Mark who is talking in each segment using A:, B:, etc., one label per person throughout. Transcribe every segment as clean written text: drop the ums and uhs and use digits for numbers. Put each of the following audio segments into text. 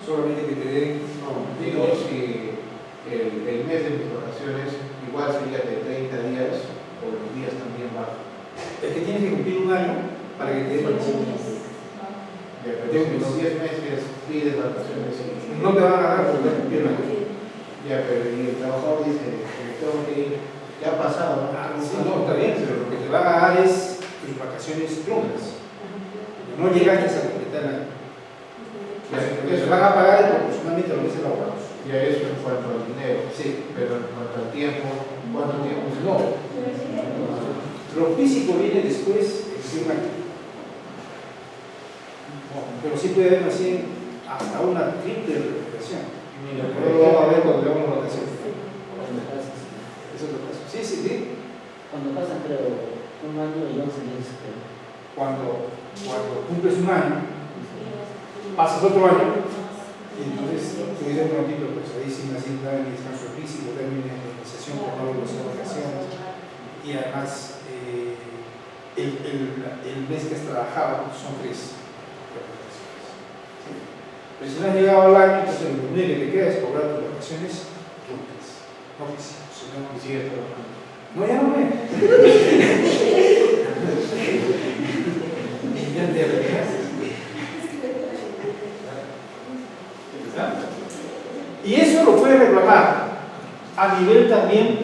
A: solamente que te den.
B: No, digo, si el mes de mis vacaciones igual sería de 30 días, o los días también bajan.
A: Es que tienes que cumplir un año para que te den vacaciones.
B: Ya, pero si los 10 meses pides vacaciones y
A: No te van a dar porque ya cumplieron el año.
B: ya, pero y el trabajador dice que tengo que ir, ya ha pasado, ¿no?
A: Sí, no, está bien, pero lo que te van a dar es vacaciones truncas. No llegas a completar el año. Lo que se van a pagar es proporcionalmente a los meses laborados.
B: Ya eso en cuanto al dinero,
A: Sí.
B: pero en cuanto al tiempo, ¿cuánto tiempo?
A: No. Lo físico viene después de un año. Pero sí puede haber así hasta una triple recuperación.
B: Mira,
A: Pero lo vamos a ver cuando veamos la vacación. Eso es lo que pasa. Sí, sí, sí.
C: Cuando pasan, creo, un año y 11 meses, creo.
A: Cuando cumples un año, pasas otro año, y entonces tú dices un ratito, pues ahí sin asignar el descanso físico, término de indemnización por no haber usado vacaciones, y además el mes que has trabajado son 3 vacaciones. Pero si no has llegado al año, entonces lo único que te queda es cobrar tus vacaciones juntas. No físicas, sino
B: Y sigue trabajando.
A: no, ya no me. Ya te arreglaste. Y eso lo puedes reclamar a nivel también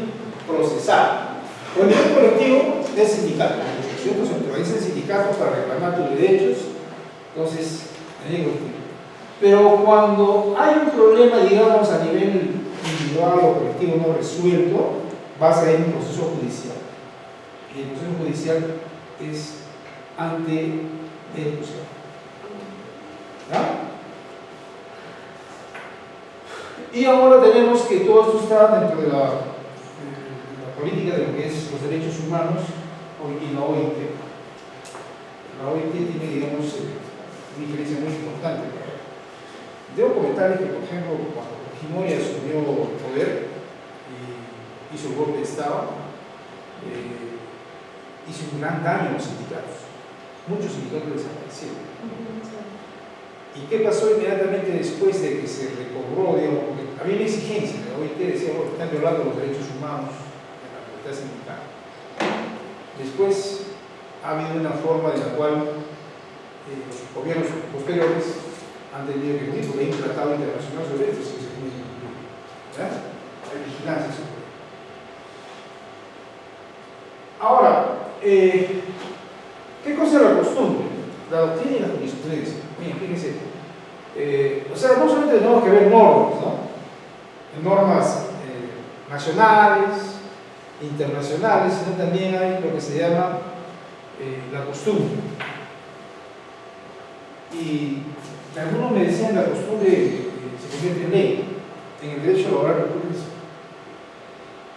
A: procesal. O a nivel colectivo del sindicato. ¿Cierto? Se organizan sindicatos para reclamar tus derechos. Entonces, pero cuando hay un problema, digamos, a nivel individual o colectivo no resuelto, vas a ir a un proceso judicial. Y el proceso judicial es ante el juzgado. ¿Ya? Y ahora tenemos que todo esto está dentro de la política de lo que es los derechos humanos y la OIT. La OIT tiene, digamos, una diferencia muy importante. Debo comentarles que, por ejemplo, cuando Fujimori asumió el poder y hizo el golpe de Estado, hizo un gran daño a los sindicatos. Muchos sindicatos desaparecieron. ¿Y qué pasó inmediatamente después de que se recobró? Digamos, porque había una exigencia, la OIT decía, bueno, están violando los derechos humanos en la libertad sindical. Después ha habido una forma de la cual los gobiernos posteriores han tenido que cumplir, porque hay un tratado internacional sobre esto, si se tiene que cumplir. ¿Verdad? Hay vigilancia sobre esto. Ahora, ¿qué cosa es la costumbre? La doctrina y la jurisprudencia. Miren, fíjense. O sea, no solamente tenemos que ver normas, ¿no? Normas nacionales, internacionales, sino también hay lo que se llama la costumbre. Y algunos me decían la costumbre se convierte en ley. En el derecho laboral ocurre eso.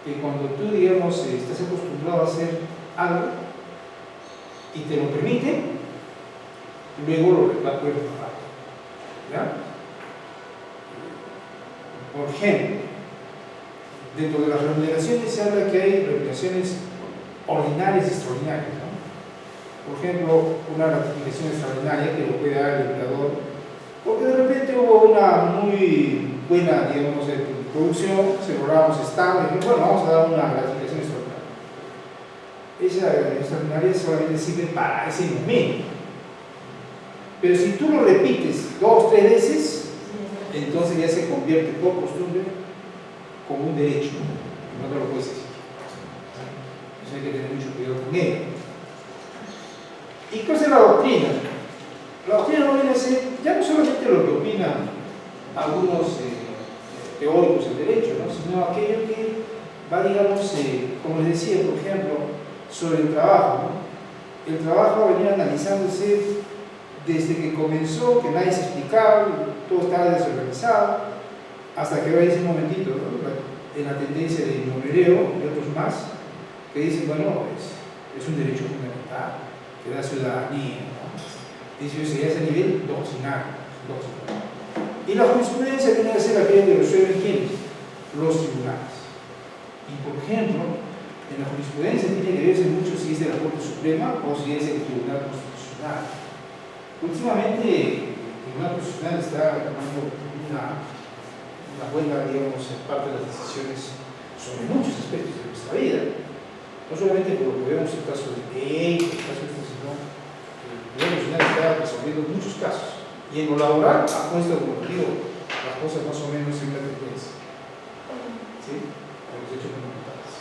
A: Que cuando tú, digamos, estás acostumbrado a hacer algo y te lo permite, luego lo puedes pagar. ¿Ya? Por ejemplo, dentro de las remuneraciones se habla que hay remuneraciones ordinarias y extraordinarias, ¿no? Por ejemplo, una gratificación extraordinaria que lo puede dar el empleador, porque de repente hubo una muy buena, digamos, producción, se logramos estable, y bueno, vamos a dar una gratificación extraordinaria. Esa extraordinaria solamente sirve para ese momento. Pero si tú lo repites 2 o 3 veces, entonces ya se convierte por costumbre como un derecho. No te lo puedes exigir. Entonces hay que tener mucho cuidado con ello. ¿Y qué es la doctrina? La doctrina no viene a ser ya no solamente lo que opinan algunos teóricos del derecho, ¿no? Sino aquello que va, digamos, como les decía, por ejemplo, sobre el trabajo, ¿no? El trabajo venía analizándose desde que comenzó, que nadie se explicaba, todo estaba desorganizado, hasta que va ese momentito, ¿no? En la tendencia de Monedero y otros más, que dicen, bueno, es un derecho fundamental, que da ciudadanía, ¿no? Dice, ya es a nivel doctrinario. Y la jurisprudencia tiene que ser aquella que resuelven ¿quiénes? Los tribunales. Y por ejemplo, en la jurisprudencia tiene que verse mucho si es de la Corte Suprema o si es del Tribunal Constitucional. Últimamente Tribunal Constitucional está tomando una buena, digamos, parte de las decisiones sobre muchos aspectos de nuestra vida. No solamente por lo que vemos el caso de ley, el caso de esto, sino que el Tribunal Constitucional está resolviendo muchos casos. Y en lo laboral ha puesto, como digo, las cosas más o menos en una tendencia. ¿Sí? Con los hechos fundamentales.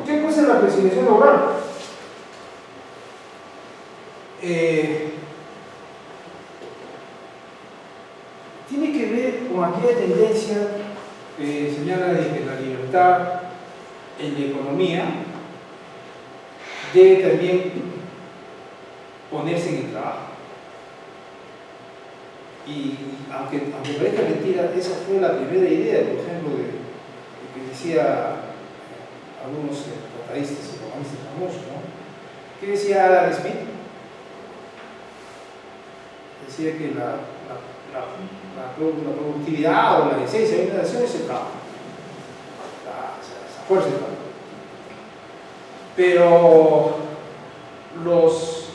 A: ¿Qué cosa es la conciliación laboral? Tiene que ver con aquella tendencia que señala de que la libertad en la economía debe también ponerse en el trabajo. Y aunque parezca mentira, esa fue la primera idea, por ejemplo, de que decía algunos tratadistas y economistas famosos, ¿no? ¿Qué decía Adam Smith? Decía que la productividad o la esencia de una nación es el trabajo, la fuerza del trabajo. Pero los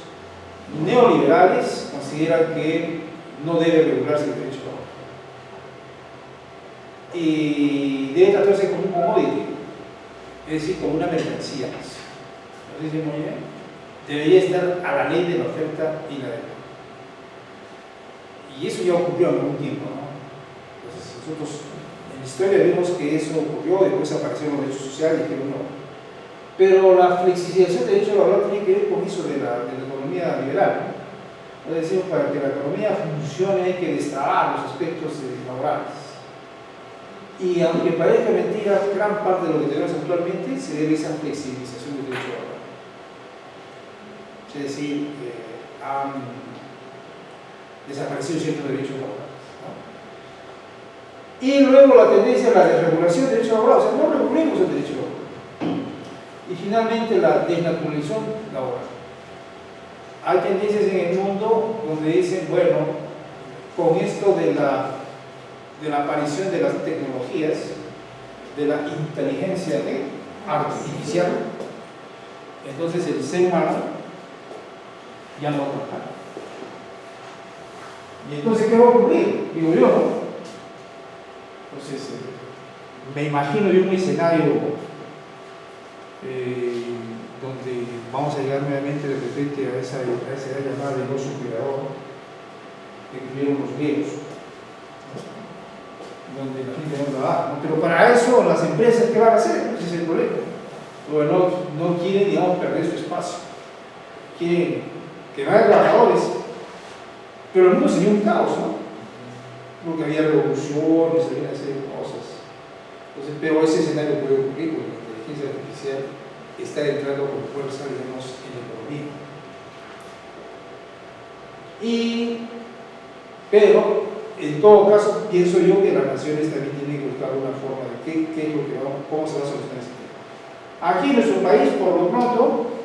A: neoliberales consideran que no debe regularse el derecho laboral y debe tratarse como un commodity, es decir, como una mercancía. ¿Lo dice muy bien? Debería estar a la ley de la oferta y la demanda. Y eso ya ocurrió en algún tiempo, ¿no? Entonces, nosotros en la historia vimos que eso ocurrió, después aparecieron los derechos sociales y dijeron no. Pero la flexibilización del derecho laboral tiene que ver con eso de la economía liberal, ¿no? Es decir, para que la economía funcione hay que destrabar los aspectos laborales. Y aunque parezca mentira, gran parte de lo que tenemos actualmente se debe a esa flexibilización del derecho laboral. Es decir, han desaparecido ciertos derechos laborales, ¿no? Y luego la tendencia a la desregulación del derecho laboral, o sea, no regulemos el derecho laboral. Y finalmente la desnaturalización laboral. Hay tendencias en el mundo donde dicen, bueno, con esto de la aparición de las tecnologías, de la inteligencia artificial, entonces el ser humano ya no va a trabajar. Y entonces, ¿qué va a ocurrir? Digo yo, ¿no? Entonces, me imagino yo un escenario donde vamos a llegar nuevamente de repente a esa edad llamada del oso cuidador que tuvieron los griegos, ¿no? Donde la gente no trabaja, ¿no? Pero para eso las empresas, ¿qué van a hacer? Ese es el problema. Bueno, no quieren, digamos, perder su espacio, quieren que no haya trabajadores, pero el mundo sería un caos, ¿no? Porque había revoluciones, había una serie de cosas. Entonces, pero ese escenario puede ocurrir porque la inteligencia artificial está entrando con fuerza, digamos, en la economía. Pero, en todo caso, pienso yo que las naciones también tienen que buscar una forma de qué es lo que cómo se va a solucionar ese tema. Aquí en nuestro país, por lo pronto,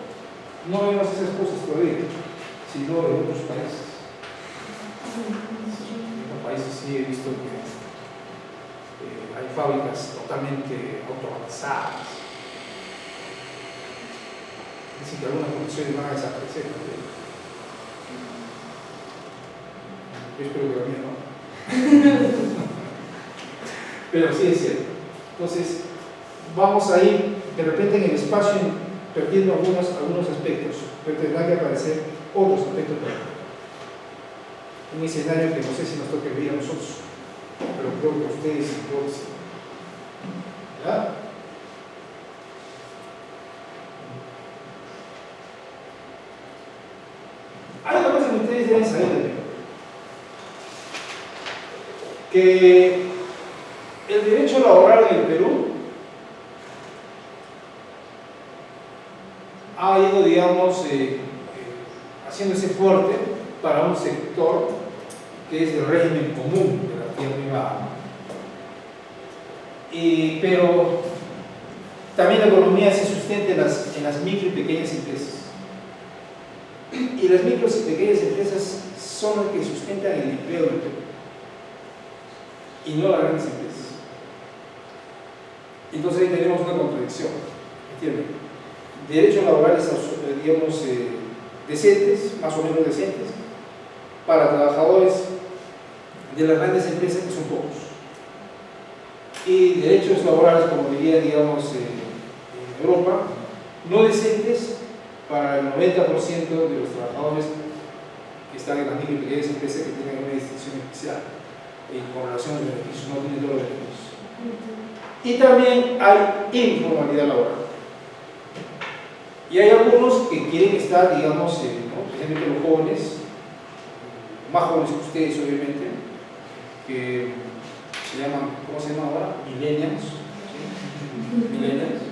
A: no vemos esas cosas todavía, sino en otros países. En otros países sí he visto que hay fábricas totalmente automatizadas. Dicen que algunas profesiones van a desaparecer también. Yo espero que la mía no. Pero sí es cierto. Entonces, vamos a ir de repente en el espacio perdiendo algunos aspectos, pero tendrá que aparecer otros aspectos también. Un escenario que no sé si nos toque vivir a nosotros, pero creo que a ustedes y todos. ¿Ya? Hay una cosa que ustedes deben saber también, que el derecho laboral en el Perú ha ido, digamos, haciéndose fuerte para un sector que es el régimen común de la actividad privada. Pero también la economía se sustenta en las micro y pequeñas empresas. Y las micro y pequeñas empresas son las que sustentan el empleo del Perú y no las grandes empresas. Entonces ahí tenemos una contradicción, ¿entienden? derechos laborales, digamos, decentes, más o menos decentes, para trabajadores de las grandes empresas, que son pocos. Y derechos laborales, como diría, digamos, en Europa, no decentes para el 90% de los trabajadores que están en las micro y pequeñas empresas, que tienen una distinción especial con relación a los beneficios, no tienen todos los beneficios. Y también hay informalidad laboral. Y hay algunos que quieren estar, digamos, especialmente los jóvenes, más jóvenes que ustedes, obviamente, que se llaman, ¿cómo se llama ahora? Millennials. ¿Sí? Millennials.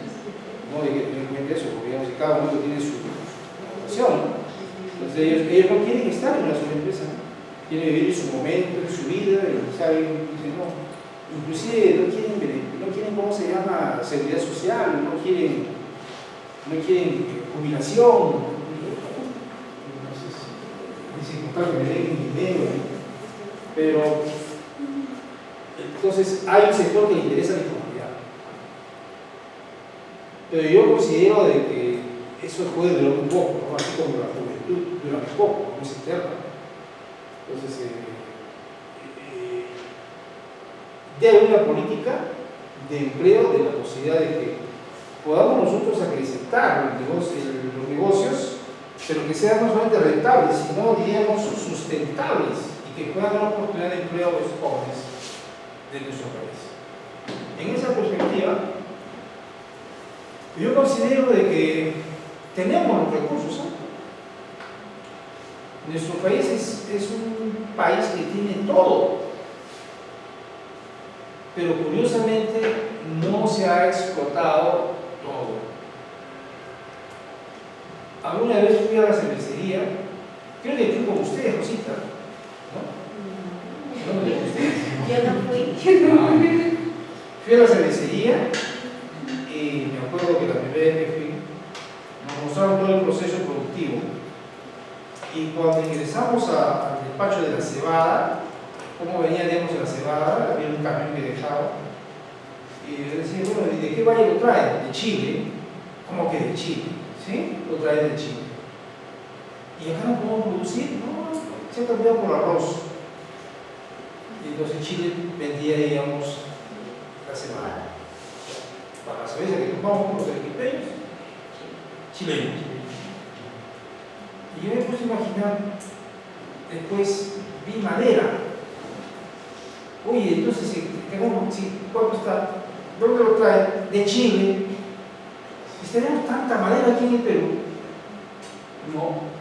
A: No hay que tener en cuenta eso, porque digamos que cada uno tiene su vocación, ¿no? Entonces ellos no quieren estar en una sola empresa, ¿no? Quieren vivir su momento, su vida, y saben, dicen, no. Inclusive no quieren, ¿cómo se llama? Seguridad social, no quieren jubilación. Dicen, claro, que me den dinero, ¿no? Pero entonces hay un sector que le interesa la informalidad. Pero yo considero de que eso puede durar un poco, ¿no? Así como la juventud dura un poco, no es eterna. Entonces, debe haber una política de empleo, de la posibilidad de que podamos nosotros acrecentar los negocios, pero que sean no solamente rentables, sino, diríamos, sustentables y que puedan dar una oportunidad de empleo a los jóvenes de nuestro país. En esa perspectiva, yo considero de que tenemos los recursos, ¿eh? Nuestro país es un país que tiene todo, pero curiosamente no se ha explotado todo. Alguna vez fui a la cervecería, creo que fui con ustedes, Rosita, ¿no? ¿No con ustedes?
D: Yo no fui.
A: Fui a la cervecería y me acuerdo que la primera vez que fui, nos mostraron todo el proceso productivo. Y cuando ingresamos al despacho de la cebada, cómo venía, digamos, la cebada, había un camión que dejaba. Y yo decía, bueno, ¿y de qué valle lo traen? De Chile. ¿Cómo que de Chile? ¿Sí? Lo traen de Chile. ¿Y acá no podemos producir? No, se ha cambiado por arroz. Y entonces Chile vendía, digamos, la cebada. Para la cerveza que tomamos los arequipeños, chilenos. Y yo me puse a imaginar, después vi madera. Oye, entonces, ¿cuánto está? ¿Dónde lo traen? De Chile. ¿Y tenemos tanta madera aquí en el Perú? No.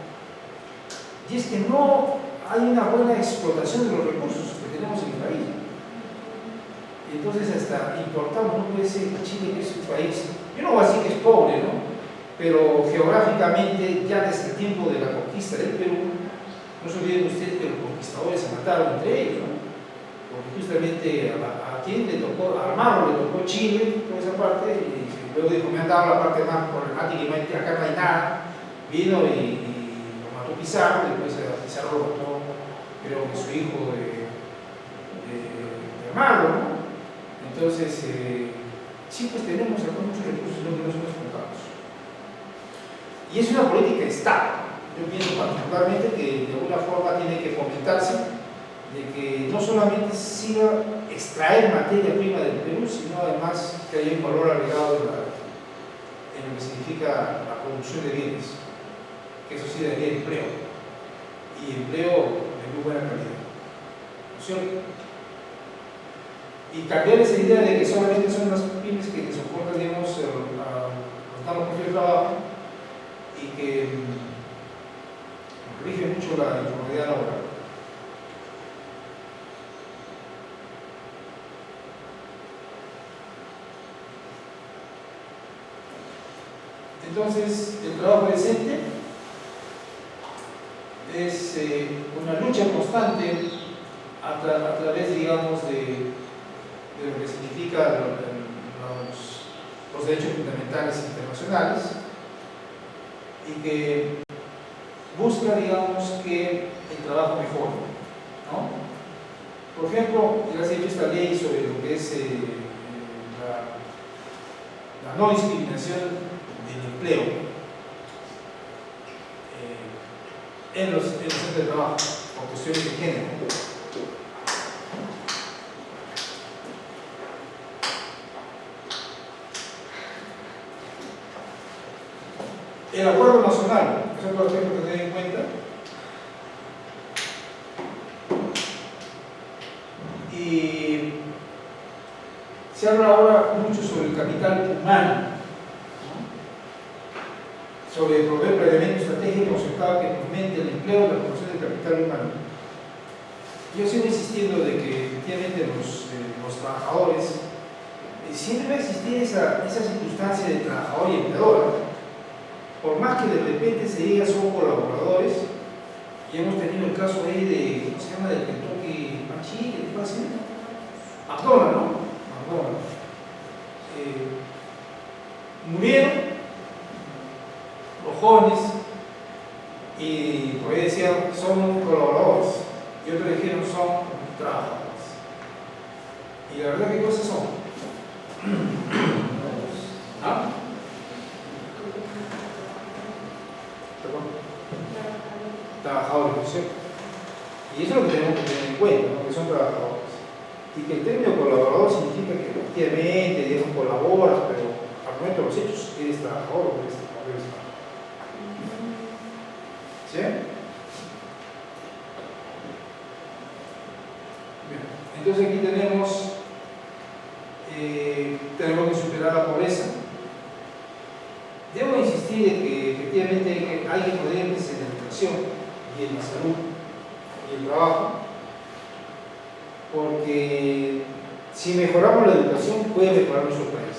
A: Y es que no hay una buena explotación de los recursos que tenemos en el país. Y entonces hasta importamos, no puede ser que Chile, que es un país, yo no voy a decir que es pobre, ¿no? Pero geográficamente, ya desde el tiempo de la conquista del Perú, no se olviden ustedes que los conquistadores se mataron entre ellos, ¿no? Porque justamente a quien le tocó, a Armado le tocó Chile, toda esa parte, y luego dijo, me han dado la parte más problemática y acá no hay nada, vino y lo mató Pizarro, después a Pizarro lo mató, creo que su hijo de Armado, ¿no? Entonces, sí, pues tenemos acá muchos recursos, no que no son explotados. Y es una política de Estado. Yo pienso particularmente que de alguna forma tiene que fomentarse de que no solamente siga extraer materia prima del Perú, sino además que haya un valor agregado en lo que significa la producción de bienes, que eso sí daría empleo, y empleo de muy buena calidad, ¿no es cierto? Y cambiar esa idea de que solamente son las pymes que soportan, digamos, los puestos de trabajo y que rige mucho la informalidad laboral. Entonces, el trabajo decente es una lucha constante a través, digamos, de lo que significa los derechos fundamentales internacionales y que busca, digamos, que el trabajo mejore, ¿no? Por ejemplo, ya se ha hecho esta ley sobre lo que es la no discriminación del empleo. en los centros de trabajo, por cuestiones de género. El acuerdo nacional, es otro aspecto que tener en cuenta. Y se habla ahora mucho sobre el capital humano, ¿no? Sobre proveer planeamiento estratégico concertado que fomente el empleo y la promoción del capital humano. Yo sigo insistiendo de que efectivamente los trabajadores siempre va a existir esa circunstancia de trabajador y empleador. Por más que de repente se diga son colaboradores, y hemos tenido el caso ahí de, ¿cómo se llama?, del Kentucky Machine, ¿qué fue así? McDonald's, ¿no? McDonald's. Murieron los jóvenes y por ahí decían son colaboradores y otros dijeron son trabajadores. Y la verdad, ¿qué cosas son? ¿Ah? Perdón. Trabajadores, ¿no es cierto? Y eso es lo que tenemos que tener en cuenta, ¿no? Que son trabajadores. Y que el término colaborador significa que efectivamente, digamos, colaboras, pero al momento de los hechos eres trabajador o eres trabajador. ¿Sí? Bien. Entonces aquí tenemos que superar la pobreza. Debo insistir en que efectivamente hay que poner énfasis en la educación y en la salud y el trabajo, porque si mejoramos la educación puede mejorar nuestro país.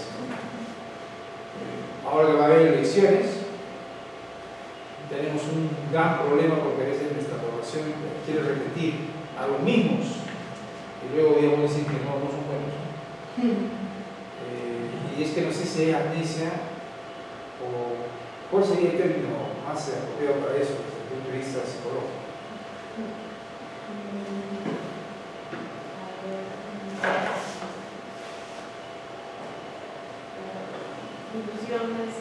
A: Ahora que va a haber elecciones, tenemos un gran problema porque a veces nuestra población quiere repetir a los mismos y luego digamos dicen que no son buenos. Y es que no sé si hay amnesia o cuál sería el término más apropiado para eso desde el punto de vista psicológico.
D: Ilusiones.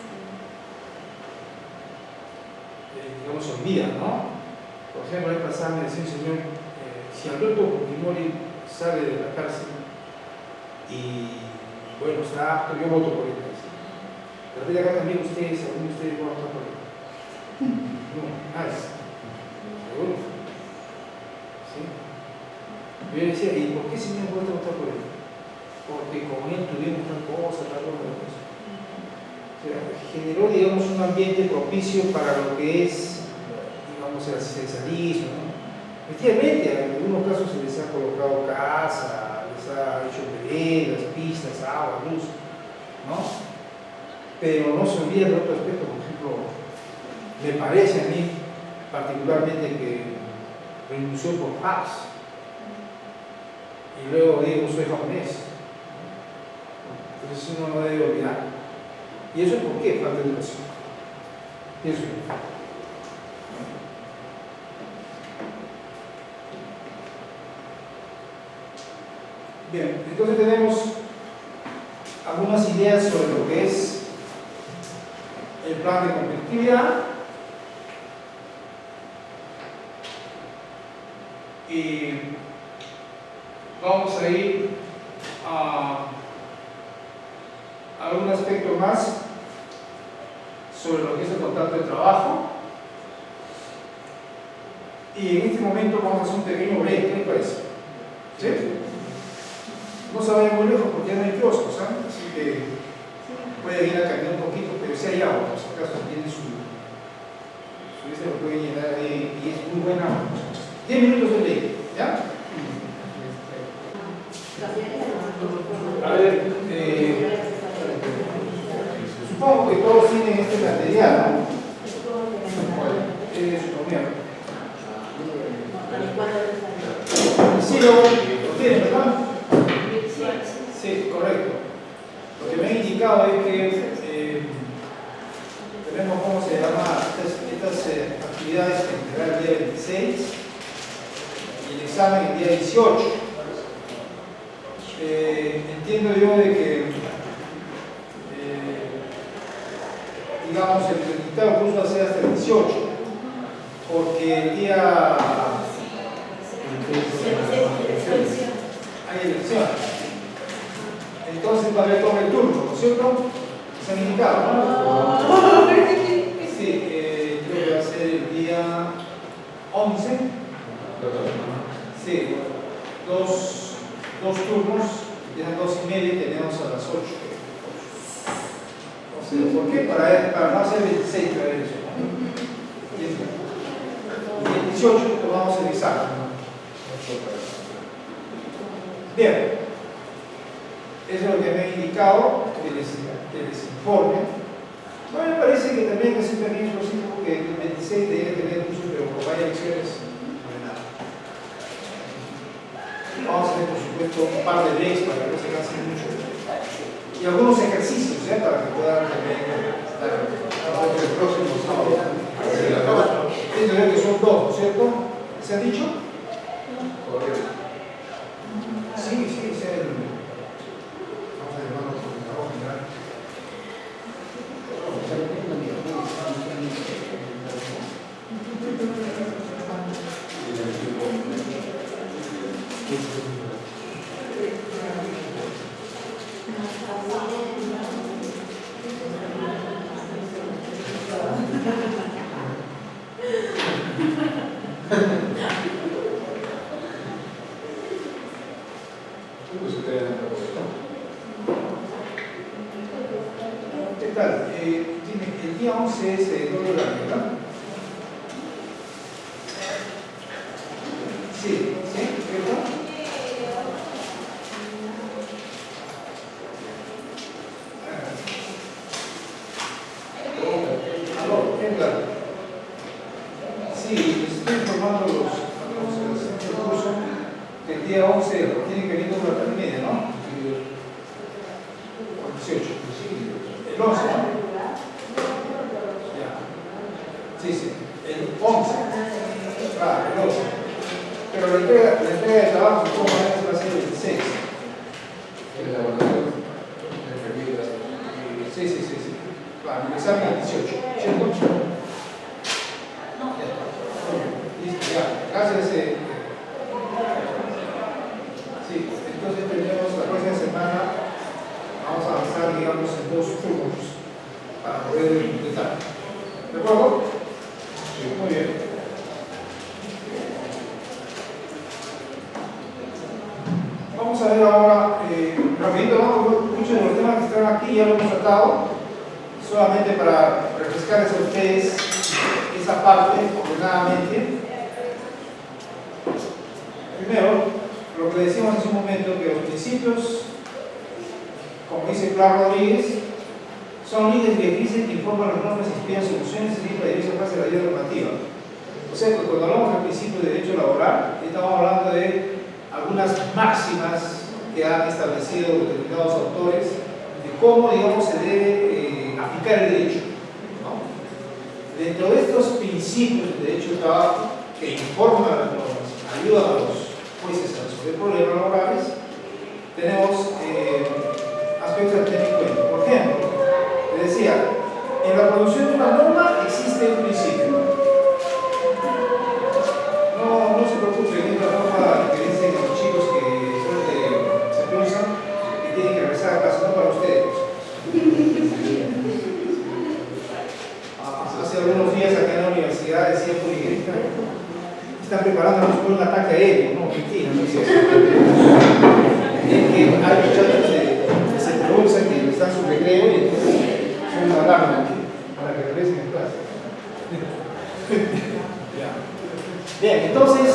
A: Digamos, se olvida, ¿no? Por ejemplo, la vez pasada me decía un señor, si Alberto Fujimori sale de la cárcel y bueno, está apto, yo voto por él. De repente acá también ustedes, algunos de ustedes van a votar por él. No, nadie. ¿Seguro? ¿Sí? Yo le decía, ¿y por qué señor voy a votar por él? Porque con él tuvimos tal cosa, tal cosa. O sea, generó, digamos, un ambiente propicio para lo que es, digamos, el asistencialismo, ¿no? Efectivamente, en algunos casos se les ha colocado casa, les ha hecho veredas, pistas, agua, luz, ¿no? Pero no se olvida de otro aspecto. Por ejemplo, me parece a mí particularmente que renunció por paz y luego digo soy japonés. Entonces uno no debe olvidar. ¿Y eso por qué? Falta de educación. Pienso yo. Bien, entonces tenemos algunas ideas sobre lo que es el plan de competitividad y vamos a ir a algún aspecto más sobre lo que es el contrato de trabajo y en este momento vamos a hacer un pequeño break. ¿Qué les parece? ¿Sí? No se vayan muy lejos porque ya no hay kioscos, ¿sabes? Así que pueden ir a caminar un poquito, pero si hay agua, por si acaso tienen su lista, lo pueden llenar ahí y es muy buena. 10 minutos de break, ¿ya? A ver, supongo que todos tienen este material, ¿no? Sí, lo tienen, ¿verdad? Sí, correcto. Lo que me han indicado es que tenemos, ¿cómo se llama? Estas actividades que entregar el día 26 y el examen el día 18. Entiendo yo de que digamos el dictado curso va a ser hasta el 18 porque el día... Hay elección. Entonces va a haber todo el turno, ¿no es cierto? Se han indicado, ¿no? Sí, creo que va a ser el día 11. Sí, dos turnos, ya a las 2:30 y tenemos a las 8. O sea, ¿por qué? Para no hacer 26 que va a haber eso, ¿no? Y el 18 lo vamos a revisar. Bien, eso es lo que me ha indicado el informe. No me parece que también es también explosivo que el 26 debería tener mucho, pero como vaya elecciones, no hay nada. Vamos a hacer, por supuesto, un par de breaks para que no se cansen mucho. Y algunos ejercicios, ¿ya? Para que puedan también estar el próximo sábado. Yo creo que son dos, ¿no es cierto? ¿Se ha dicho?
B: Correcto.
A: Sí, es el... Vamos a llamarlo por el trabajo general. ¿Qué tal? El día 11 es el doble horario, ¿verdad? Sí, ¿cierto? Aló, ¿qué tal? Sí, estoy informando a los asistentes del curso que el día 11 tienen que venir como a las 3:30, ¿no? 18. El 11, ¿no? Ya. Sí. El 11. Claro, el 11. Pero la entrega de trabajo, ¿cómo va a ser el 16?
B: La evaluación enfermeras.
A: Sí. Claro, el examen el 18. ¿Cierto? Listo, ya. Gracias. Sí, entonces tenemos la próxima semana. Vamos a avanzar, digamos, en 2 turnos para poder completar. ¿De acuerdo? Sí, muy bien. Vamos a ver ahora, rapidito, muchos de los temas que están aquí ya lo hemos tratado, solamente para refrescarles a ustedes esa parte ordenadamente. Primero, lo que decíamos hace un momento, que los principios, como dice Clara Rodríguez, son líneas directrices que informan las normas y inspiran soluciones y para diversas fases de la vida normativa. O sea, que cuando hablamos del principio de derecho laboral, estamos hablando de algunas máximas que han establecido determinados autores de cómo, digamos, se debe aplicar el derecho, ¿no? Dentro de estos principios de derecho del trabajo que informan las normas, ayudan a los jueces a resolver problemas laborales, tenemos aspectos a tener en cuenta. Por ejemplo, les decía, en la producción de una norma existe un principio. No se preocupen, es la norma que dicen los chicos que se cruzan y tienen que regresar a casa, no para ustedes. Hace algunos días acá en la universidad decía Poligrita, están preparándonos por un ataque aéreo. No, mentira, no es eso. Es que hay muchachos que se cruzan, que están en su recreo y entonces son una alarma para que regresen en clase. Bien, entonces,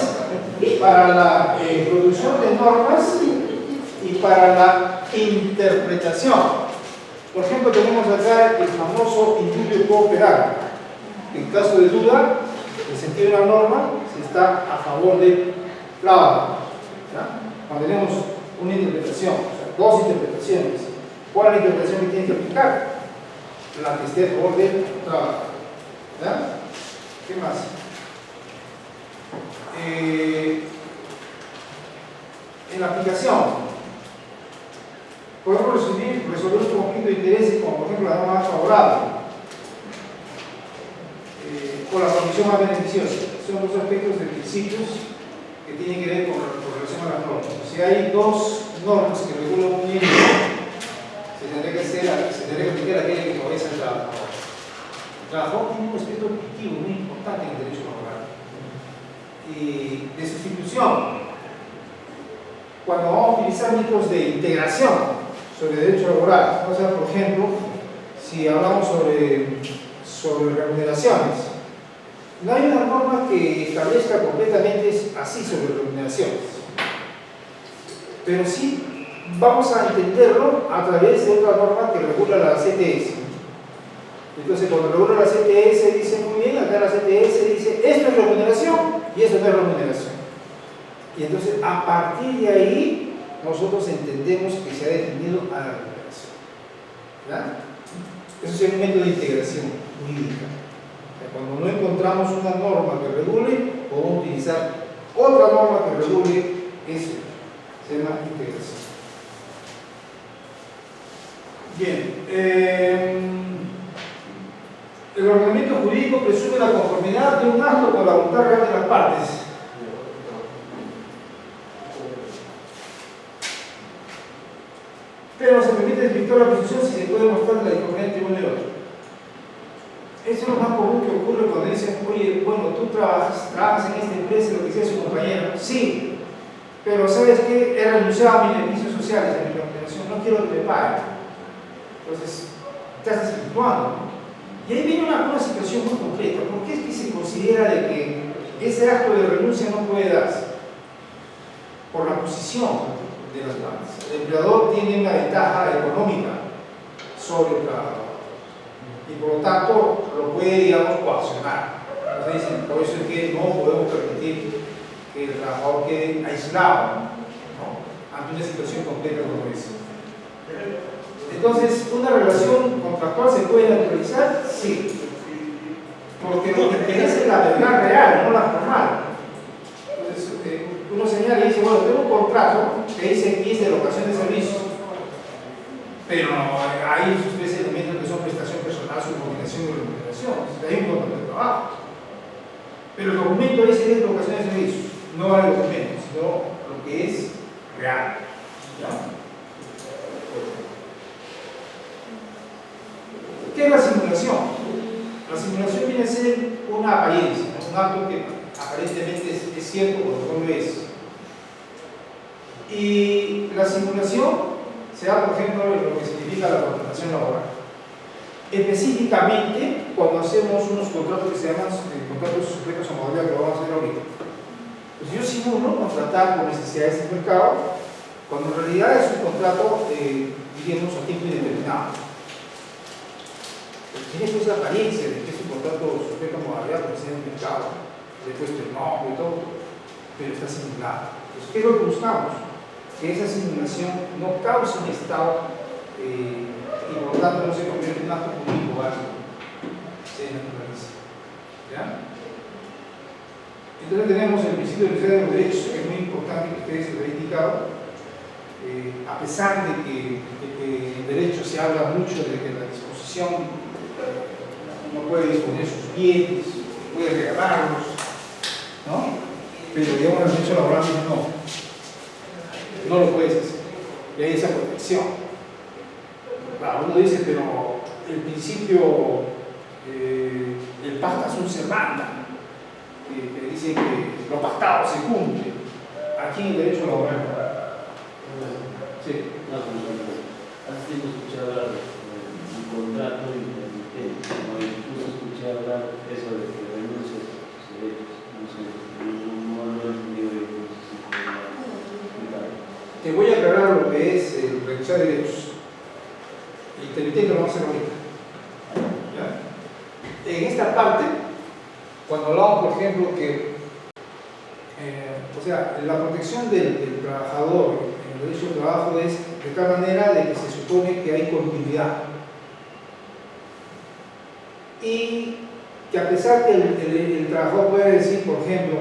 A: para la producción de normas y para la interpretación, por ejemplo, tenemos acá el famoso indubio pro operare. En caso de duda, el sentido de una norma se está a favor de la otra. Cuando tenemos una interpretación, o sea, dos interpretaciones, ¿cuál es la interpretación que tiene que aplicar? La que esté a favor del trabajo. ¿Qué más? En la aplicación podemos resolver un conflicto de intereses, como por ejemplo la norma más favorable o la condición más beneficiosa. son dos aspectos de principios que tienen que ver con relación a las normas. Si hay dos normas que regulan un miembro, se tendría que aplicar aquella que favorece al trabajador. El trabajador tiene un aspecto objetivo muy importante en el derecho laboral. Y de sustitución, cuando vamos a utilizar métodos de integración sobre derecho laboral, o sea, por ejemplo, si hablamos sobre remuneraciones, no hay una norma que establezca completamente así sobre remuneraciones, pero sí vamos a entenderlo a través de otra norma que regula la CTS. Entonces, cuando regula la CTS dice muy bien, acá la CTS dice esto es remuneración y esto no es remuneración. Y entonces, a partir de ahí, nosotros entendemos que se ha definido a la remuneración. ¿Verdad? Eso es un método de integración jurídica. Cuando no encontramos una norma que regule, podemos utilizar otra norma que regule eso. Se llama integración. Bien. El ordenamiento jurídico presume la conformidad de un acto con la voluntad real de las partes. Pero se permite desvirtuar la presunción si se puede mostrar la disconformidad entre uno y otro. Eso es lo más común que ocurre cuando dicen, oye, bueno, tú trabajas en esta empresa, lo que sea su compañero. Sí, pero ¿sabes qué? He renunciado a mis beneficios sociales, a mi remuneración, no quiero que me paguen. Entonces, estás desvirtuando, ¿no? Y ahí viene una situación muy concreta. ¿Por qué es que se considera de que ese acto de renuncia no puede darse? Por la posición de las partes. El empleador tiene una ventaja económica sobre el trabajador y por lo tanto lo puede, digamos, coaccionar. Entonces dicen, por eso es que no podemos permitir que el trabajador quede aislado, ¿no?, ante una situación concreta como esa. Entonces, ¿una relación contractual se puede naturalizar? Sí, porque lo que interesa es la verdad real, no la formal. Entonces, uno señala y dice, bueno, tengo un contrato que dice aquí es de locación de servicios, pero hay sus elementos que son prestación personal, subordinación y remuneración. Hay un contrato de trabajo, pero el documento dice que es de locación de servicios, no hay documento, sino lo que es real. ¿Ya? ¿Qué es la simulación? La simulación viene a ser una apariencia, ¿no?, un acto que aparentemente es cierto, pero no lo es. Y la simulación se da, por ejemplo, en lo que significa la contratación laboral. Específicamente, cuando hacemos unos contratos que se llaman contratos sujetos a modalidad, que lo vamos a hacer ahorita. Pues yo simulo contratar por necesidades del mercado, cuando en realidad es un contrato, diríamos, a tiempo indeterminado. Tiene pues la apariencia de que es un contrato sujeto a modalidad por necesidades del mercado. Le he puesto el nombre y todo, pero está simulado. Entonces, ¿qué es lo que buscamos? Que esa simulación no cause un estado y por lo tanto no se convierte en un acto jurídico básico, se naturaliza. ¿Ya? Entonces tenemos el principio de unicidad de los derechos, que es muy importante que ustedes se lo hayan indicado. A pesar de que en derecho se habla mucho de que la disposición uno puede disponer sus bienes, puede regalarlos, ¿no? Pero digamos el derecho laboral dice no lo puedes hacer, y hay esa protección. Claro, uno dice, pero el principio del pacta sunt servanda, que dice que lo pactado se cumple. Aquí en el derecho laboral. Sí.
C: Hace tiempo escuché hablar de un contrato intermitente, ¿no? Incluso escuché hablar eso de que renuncias a tus derechos. No sé, no lo he entendido bien.
A: Te voy a aclarar lo que es el renunciar derechos. El intermitente lo vamos a hacer ahorita. ¿Ya? En esta parte, cuando hablamos, por ejemplo, que o sea, la protección del trabajador en el derecho al trabajo es de tal manera de que se supone que hay continuidad y que a pesar que el trabajador puede decir, por ejemplo,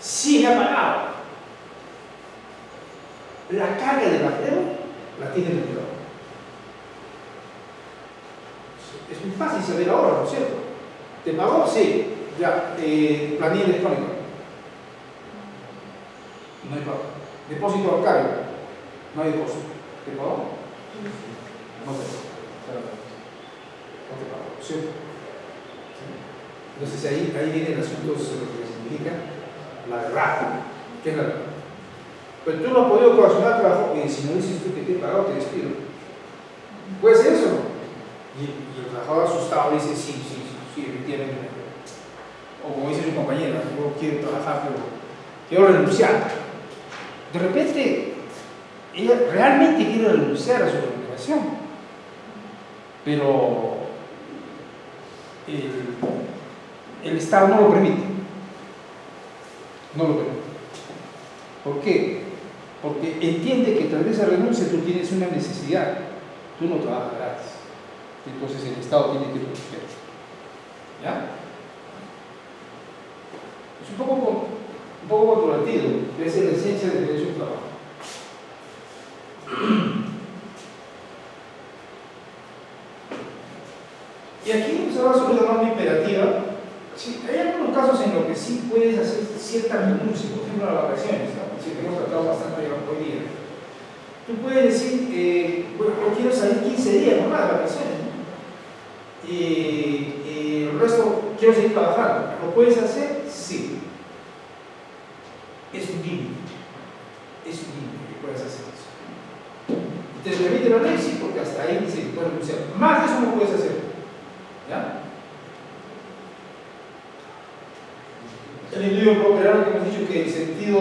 A: sí me ha pagado, la carga del patrón la tiene el empleador. Es muy fácil saber ahora, ¿no es cierto? ¿Te pagó? Sí. Ya, planilla electrónica. No hay pago. Depósito bancario. No hay depósito. ¿Te pagó? No te pagó. No te pagó. ¿Sí? Entonces ahí viene el asunto de lo que significa la verdad. ¿Qué es la verdad? Pero tú no has podido coaccionar trabajo y si no dices tú que te he pagado, te despido. ¿Puede ser eso? Y el trabajador asustado dice, sí, efectivamente. O como dice mi compañera, yo quiero trabajar, pero quiero renunciar. De repente, ella realmente quiere renunciar a su remuneración, pero el Estado no lo permite. No lo permite. ¿Por qué? Porque entiende que tal vez a renuncia tú tienes una necesidad, tú no trabajas gratis. Entonces el Estado tiene que proteger. ¿Ya? Es un poco controvertido, pero esa es la esencia del derecho al trabajo. Y aquí se va sobre la norma imperativa. Sí, hay algunos casos en los que sí puedes hacer cierta renuncia, por ejemplo, a las vacaciones, ¿no? Sí, que hemos tratado bastante hoy día. Tú puedes decir, bueno, yo quiero salir 15 días nomás de vacaciones, ¿no? Y el resto quiero seguir trabajando. ¿Lo puedes hacer? Sí. Es un límite. Es un límite que puedes hacer eso. ¿Te permite la ley? Sí, porque hasta ahí dice que puedes renunciar. Más de eso no puedes hacer. ¿Ya? El individuo cooperado que hemos dicho que el sentido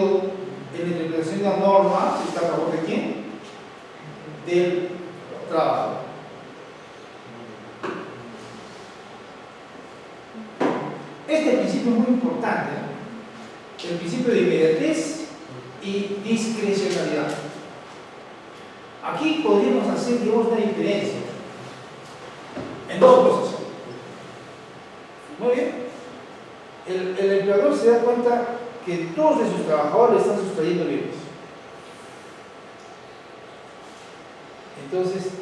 A: en la interpretación de la norma está a favor de quién? Del trabajo. Este principio es muy importante, ¿eh? El principio de inmediatez y discrecionalidad. Aquí podríamos hacer, digamos, una diferencia en dos cosas. Muy bien. El empleador se da cuenta que todos de sus trabajadores están sustrayendo bienes. Entonces,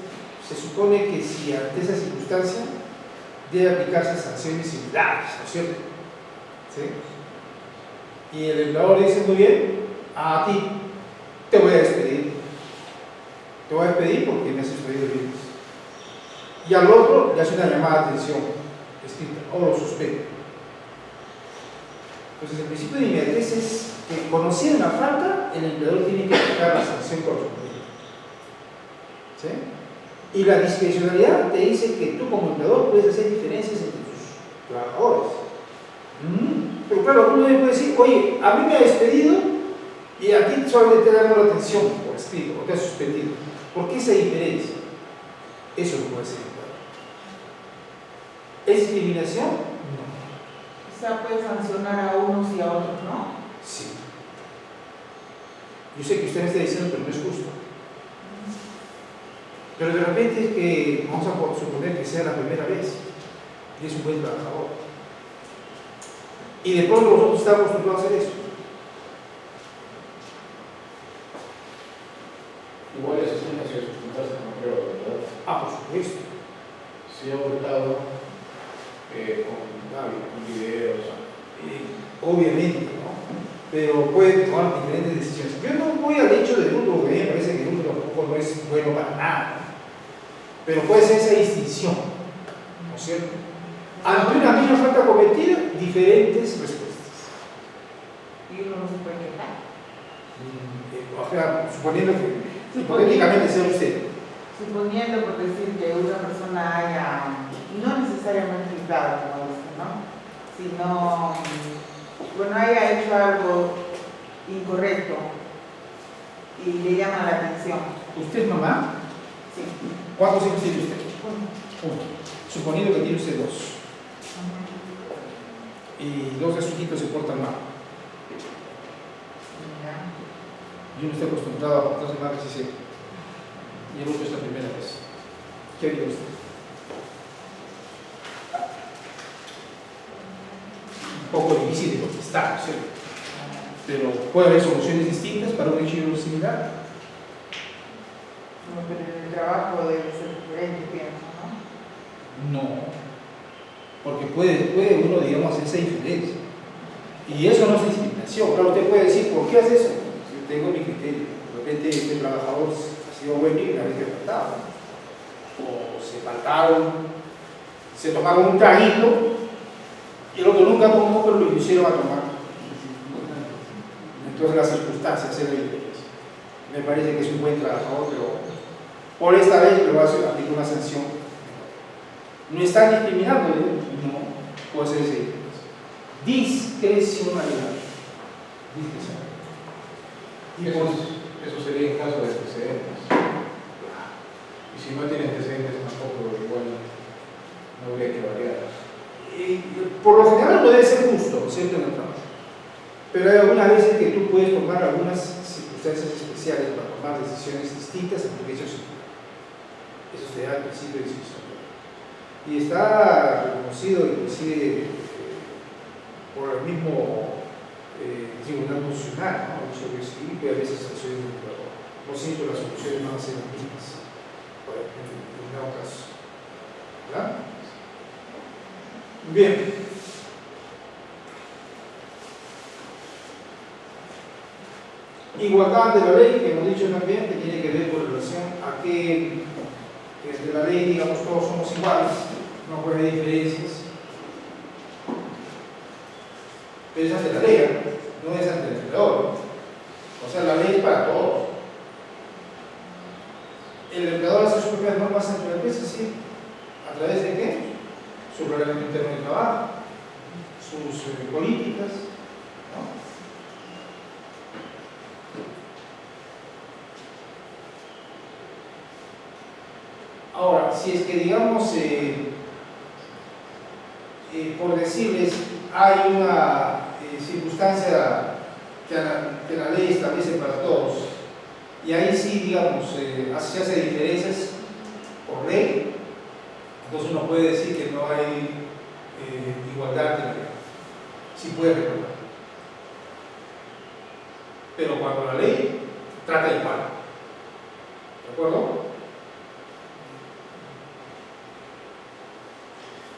A: se supone que si ante esa circunstancia debe aplicarse sanciones similares, ¿no es cierto? ¿Sí? Y el empleador dice, muy bien, a ti te voy a despedir. Te voy a despedir porque me has sustraído bienes. Y al otro le hace una llamada de atención escrita o lo suspende. Entonces, el principio de inmediatez es que, conociendo una falta, el empleador tiene que aplicar la sanción correspondiente. ¿Sí? Y la discrecionalidad te dice que tú, como empleador, puedes hacer diferencias entre tus trabajadores. Pero claro, uno puede decir, oye, a mí me ha despedido y a ti solamente te ha dado la atención por escrito, o te ha suspendido. ¿Por qué esa diferencia? Eso no puede ser empleador. ¿Es discriminación? No.
E: O sea, puede sancionar a unos y a otros, ¿no?
A: Sí. Yo sé que usted me está diciendo, pero no es justo. Pero de repente es que vamos a suponer que sea la primera vez y es un buen trabajador. Y de pronto nosotros estamos acostumbrados a hacer eso.
B: Igual es una circunstancia como creo, ¿verdad?
A: Por supuesto.
B: Si ha votado con videos.
A: Obviamente, ¿no? Pero puede tomar diferentes decisiones. Yo no voy al hecho del luto, porque a mí me parece que el luto tampoco no es bueno para nada. Pero puede ser esa distinción, ¿no es cierto? Ante una misma falta cometida, diferentes respuestas.
E: Y uno no se puede quejar.
A: O sea, suponiendo que hipotéticamente sea usted.
E: Suponiendo, por decir, que una persona haya, no necesariamente juzgado, como dice, ¿no? Sino, bueno, haya hecho algo incorrecto y le llama la atención.
A: ¿Usted es mamá?
E: Sí.
A: ¿Cuántos hijos tiene usted?
E: Uno.
A: Suponiendo que tiene usted dos. Y dos de sus hijitos se portan mal.
E: Ya.
A: Y uno está acostumbrado a portarse mal casi siempre. Y el otro es la primera vez. ¿Qué haría usted? Un poco difícil de contestar, ¿sí? Pero puede haber soluciones distintas para un hecho similar.
E: No, pero en el trabajo debe ser diferente, pienso, ¿no?
A: No. porque puede uno, digamos, hacer esa diferencia. Y eso no es discriminación. Claro, usted puede decir, ¿por qué hace eso? Yo tengo mi criterio. De repente este trabajador ha sido bueno y una vez que faltaba. O se faltaron, se tomaron un traguito y el otro nunca tomó, pero lo hicieron a tomar. Entonces las circunstancias hacen la diferencia. Me parece que es un buen trabajador, pero por esta vez le va a aplicar una sanción. ¿No está discriminando? No, puede ser ese. Discrecionalidad.
B: Y eso sería en caso de antecedentes. Y si no tiene antecedentes tampoco, igual no habría que variar.
A: Por lo general no debe ser justo, ¿cierto? En el trabajo. Pero hay algunas veces que tú puedes tomar algunas circunstancias especiales para tomar decisiones distintas en beneficio social. Eso se da al principio de discusión. Y está reconocido inclusive por el mismo Tribunal Constitucional, ¿no? Ha dicho que sí, que a veces situaciones de trabajo. No siempre las soluciones van a ser las mismas en determinado caso. ¿Verdad? Bien. Igualdad de la ley, que hemos dicho también, que tiene que ver con relación a que desde la ley, digamos, todos somos iguales, no puede haber diferencias. Pero es ante la ley, no es ante el empleador. O sea, la ley es para todos. El empleador hace sus propias normas entre la empresa, sí. ¿A través de qué? Su reglamento interno de trabajo, sus políticas, ¿no? Ahora, si es que digamos, por decirles, hay una circunstancia que la ley establece para todos, y ahí sí, digamos, se hace diferencias por ley, entonces uno puede decir que no hay igualdad de la ley. Sí puede recordar. Pero cuando la ley trata igual, ¿de acuerdo?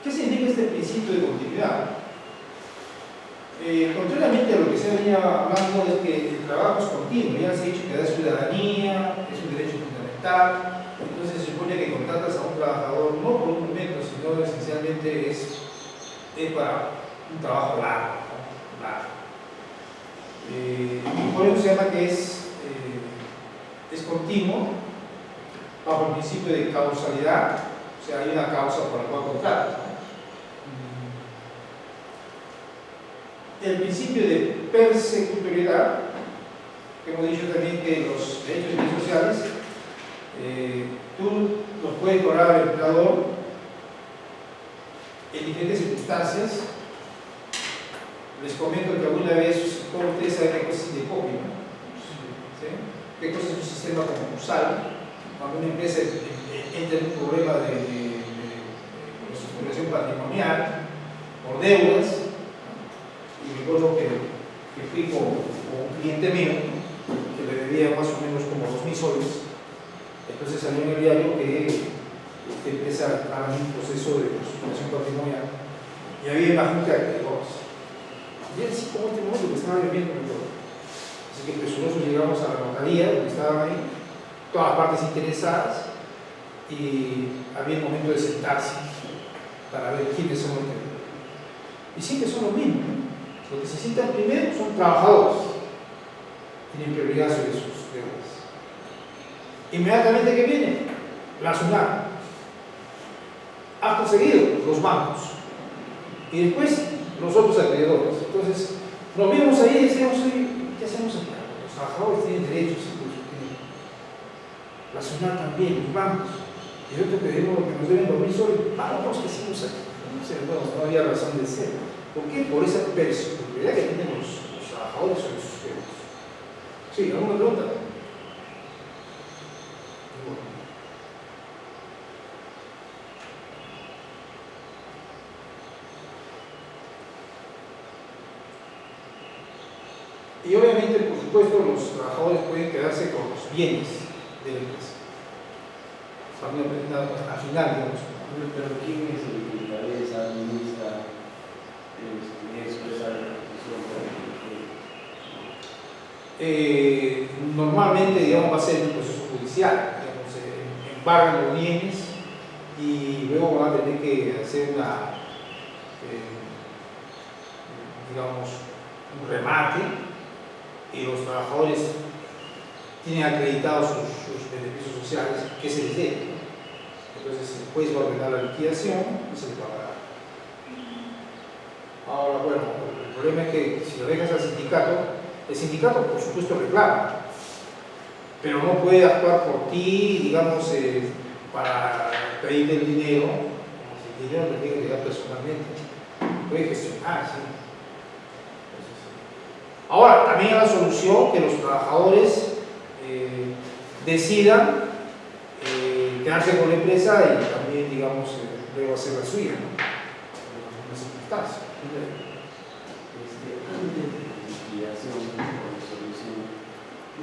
A: ¿Qué significa este principio de continuidad? Contrariamente a lo que se venía hablando, es que el trabajo es continuo. Ya se ha dicho que da ciudadanía, es un derecho fundamental. Entonces se supone que contratas a un trabajador no por un momento, sino esencialmente es para un trabajo largo, ¿no? Largo. Y por eso se llama que es continuo, bajo el principio de causalidad. O sea, hay una causa por la cual contratas, ¿no? El principio de persecutoriedad, que hemos dicho también que los derechos y bienes sociales, tú los puedes cobrar al empleador en diferentes circunstancias. Les comento que alguna vez todos ustedes saben qué cosa es indecopio, ¿no? ¿Sí? ¿Qué cosa es un sistema concursal? Cuando una empresa entra en un problema de reestructuración patrimonial por deudas. Y recuerdo que fui con un cliente mío que le debía más o menos como 2.000 soles. Entonces salió en el diario que esta empresa estaba en un proceso de reestructuración patrimonial y había una junta de acreedores. Y él sí, como este momento que estaba viviendo en todo. Así que presurosos llegamos a la notaría donde estaban ahí todas las partes interesadas y había el momento de sentarse para ver quiénes son los acreedores. Y siempre son los mismos, ¿no? Los que se sientan primero son trabajadores, tienen prioridad sobre sus deudas. Inmediatamente que viene, la SUNAT. Acto seguido, los bancos. Y después, los otros acreedores. Entonces, nos vimos ahí y decíamos, ¿qué hacemos acá? Los trabajadores tienen derechos, incluso tienen. La SUNAT también, los bancos. Y nosotros que nos deben 2.000 soles, vamos, ¿qué hacemos aquí? No había razón de ser. ¿Por qué? Por esa persecutoriedad que tienen los trabajadores sobre sus deudas. Sí, ¿alguna pregunta? Y obviamente, por supuesto, los trabajadores pueden quedarse con los bienes de la empresa. Al final, digamos.
C: Pero ¿quién es el que mesa ministra expresar la posición
A: normalmente, digamos, va a ser un proceso judicial, digamos, embargan los bienes y luego van a tener que hacer digamos, un remate, y los trabajadores tienen acreditados sus beneficios sociales que se les debe. Entonces el juez va a ordenar la liquidación y se les pagará. Ahora, bueno, el problema es que si lo dejas al sindicato, el sindicato por supuesto reclama, pero no puede actuar por ti, digamos, para pedirte el dinero, como si el dinero le tiene que dar personalmente. Puede gestionar, ¿sí? Ahora, también hay la solución que los trabajadores decidan quedarse con la empresa y también, digamos, luego hacer la suya, ¿no? En algunas circunstancias.
C: Antes de la liquidación o resolución,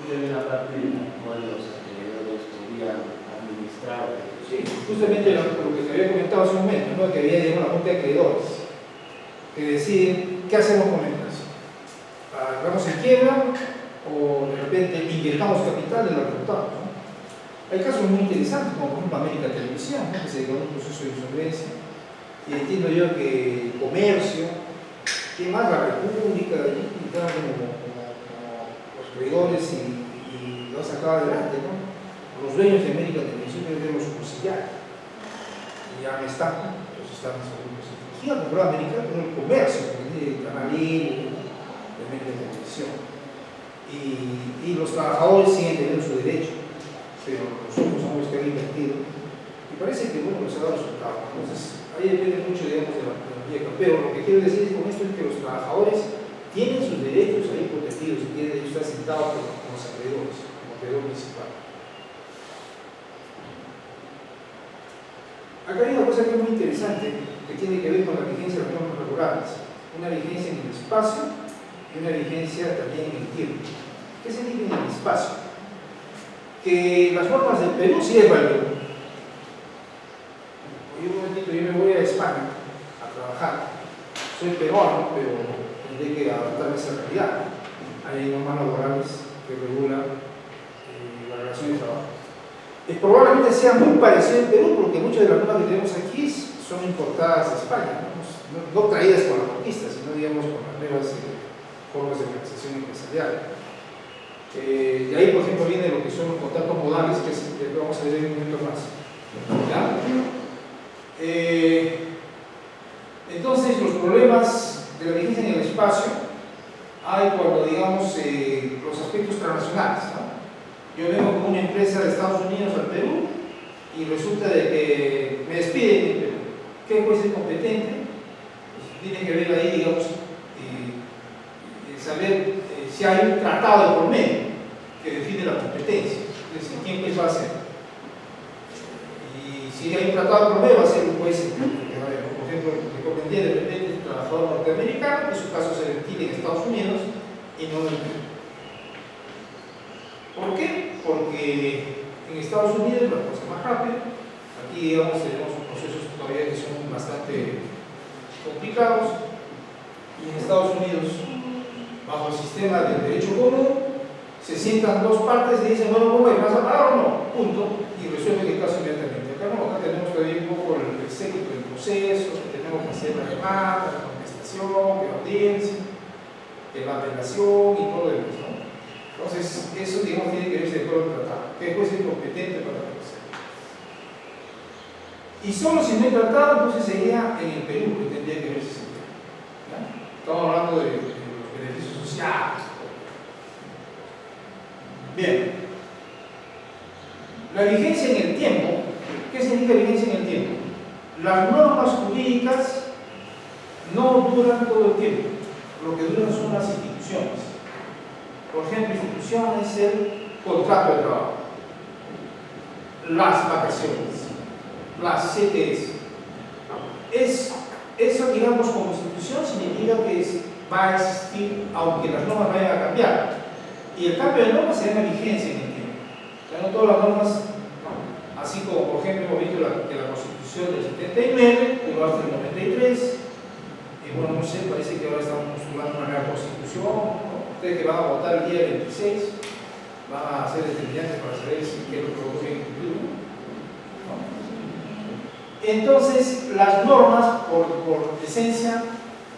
C: hay una parte en la cual los acreedores podían administrar.
A: Sí, justamente lo que te había comentado hace un momento, ¿no? Que había llegado una junta de acreedores que deciden qué hacemos con la empresa. ¿Vamos en quiebra o de repente inyectamos capital y la remontamos, ¿no? Hay casos muy interesantes, como por ejemplo América Televisión, ¿no? Que se dedicó a un proceso de insolvencia, y entiendo yo que el comercio, que más la República, como los acreedores y lo ha sacado adelante, ¿no? Los dueños de América Televisión deben los subsidiar, y ya no están, los están seguros. ¿Quién compró América? Pero el comercio, el canal de América Televisión. Y los trabajadores siguen teniendo su derecho, pero los otros hombres que han invertido, y parece que bueno, les ha dado resultado. Entonces, ahí depende mucho, digamos, de la vieja. Pero lo que quiero decir con esto es que los trabajadores tienen sus derechos ahí protegidos y tienen ellos estar sentados como los acreedores, como acreedor principal. Acá hay una cosa que es muy interesante, que tiene que ver con la vigencia de las normas laborales. Una vigencia en el espacio y una vigencia también en el tiempo. ¿Qué significa en el espacio? Que las normas del Perú sirven para el Perú. Un momentito, yo me voy a España a trabajar. Soy peruano, pero tendré que adaptarme a esa realidad. Hay normas laborales que regulan la relación de trabajo. Probablemente sea muy parecido en Perú, porque muchas de las normas que tenemos aquí son importadas a España, no traídas con la conquista, sino digamos con las nuevas formas de organización empresarial. De ahí, por ejemplo, viene lo que son los contratos modales, que vamos a ver en un momento más. ¿Ya? Entonces, los problemas de la vigencia en el espacio hay cuando, digamos, los aspectos transnacionales, ¿no? Yo vengo con una empresa de Estados Unidos al Perú y resulta de que me despiden en Perú. ¿Qué juez es competente? Pues tiene que ver ahí, digamos, saber si hay un tratado de por medio que define la competencia. Entonces, ¿quién juez va a ser? Y si hay un tratado de por medio, va a ser un juez. Por ejemplo, le comprendía de repente un trabajador norteamericano que su caso se ventile en Estados Unidos y no en el Perú. ¿Por qué? Porque en Estados Unidos la cosa es más rápida. Aquí, digamos, tenemos procesos todavía que son bastante complicados. Y en Estados Unidos, bajo el sistema del derecho común, se sientan dos partes y dicen, bueno, ¿cómo es? ¿Vas a pagar o no? Punto. Y resuelven el caso inmediatamente. Acá no, acá tenemos todavía un poco el séquito del proceso, tenemos que hacer la demanda, la contestación, la audiencia, la apelación y todo lo demás, ¿no? Entonces, eso, digamos, tiene que verse de todo el tratado. ¿Qué juez es competente para hacer? Y solo si no hay tratado, entonces sería en el Perú que tendría que verse ese tema. ¿Ya? Estamos hablando de los beneficios sociales. Bien. La vigencia en el tiempo. ¿Qué significa vigencia en el tiempo? Las normas jurídicas no duran todo el tiempo. Lo que duran son las instituciones. Por ejemplo, institución es el contrato de trabajo, las vacaciones, las CTS. Eso, digamos, como institución significa que va a existir aunque las normas vayan a cambiar. Y el cambio de normas se llama vigencia en el tiempo. O sea, no todas las normas, ¿no? Así como, por ejemplo, hemos visto que la Constitución Constitución del 79, llegó hasta el 93, y bueno, no sé, parece que ahora estamos postulando una nueva Constitución, ¿no? Ustedes que van a votar el día 26, van a ser determinantes para saber si qué es lo que vamos a incluir, ¿no? Entonces, las normas, por esencia,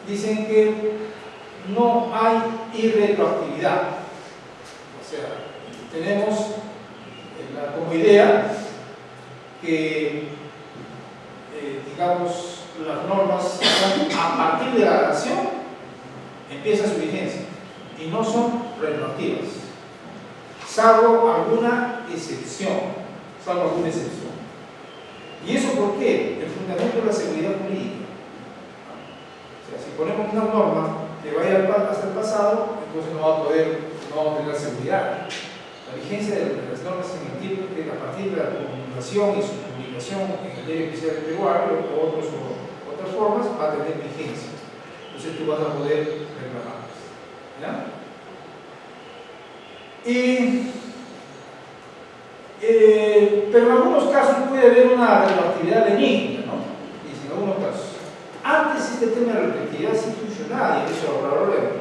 A: dicen que no hay irretroactividad. O sea, tenemos como idea que, digamos, las normas a partir de la dación empieza su vigencia y no son retroactivas, salvo alguna excepción. ¿Y eso por qué? El fundamento es la seguridad jurídica. O sea, si ponemos una norma que vaya hasta el pasado, entonces no vamos a tener seguridad. La vigencia de las normas significa que a partir de la promulgación y su publicación en el Diario Oficial del Peruano o otras formas va a tener vigencia. Entonces tú vas a poder reclamarlas. ¿Ya? Pero en algunos casos puede haber una retroactividad benigna, ¿no? Y en algunos casos. Antes este tema de la retroactividad es institucional y eso ahora lo vemos.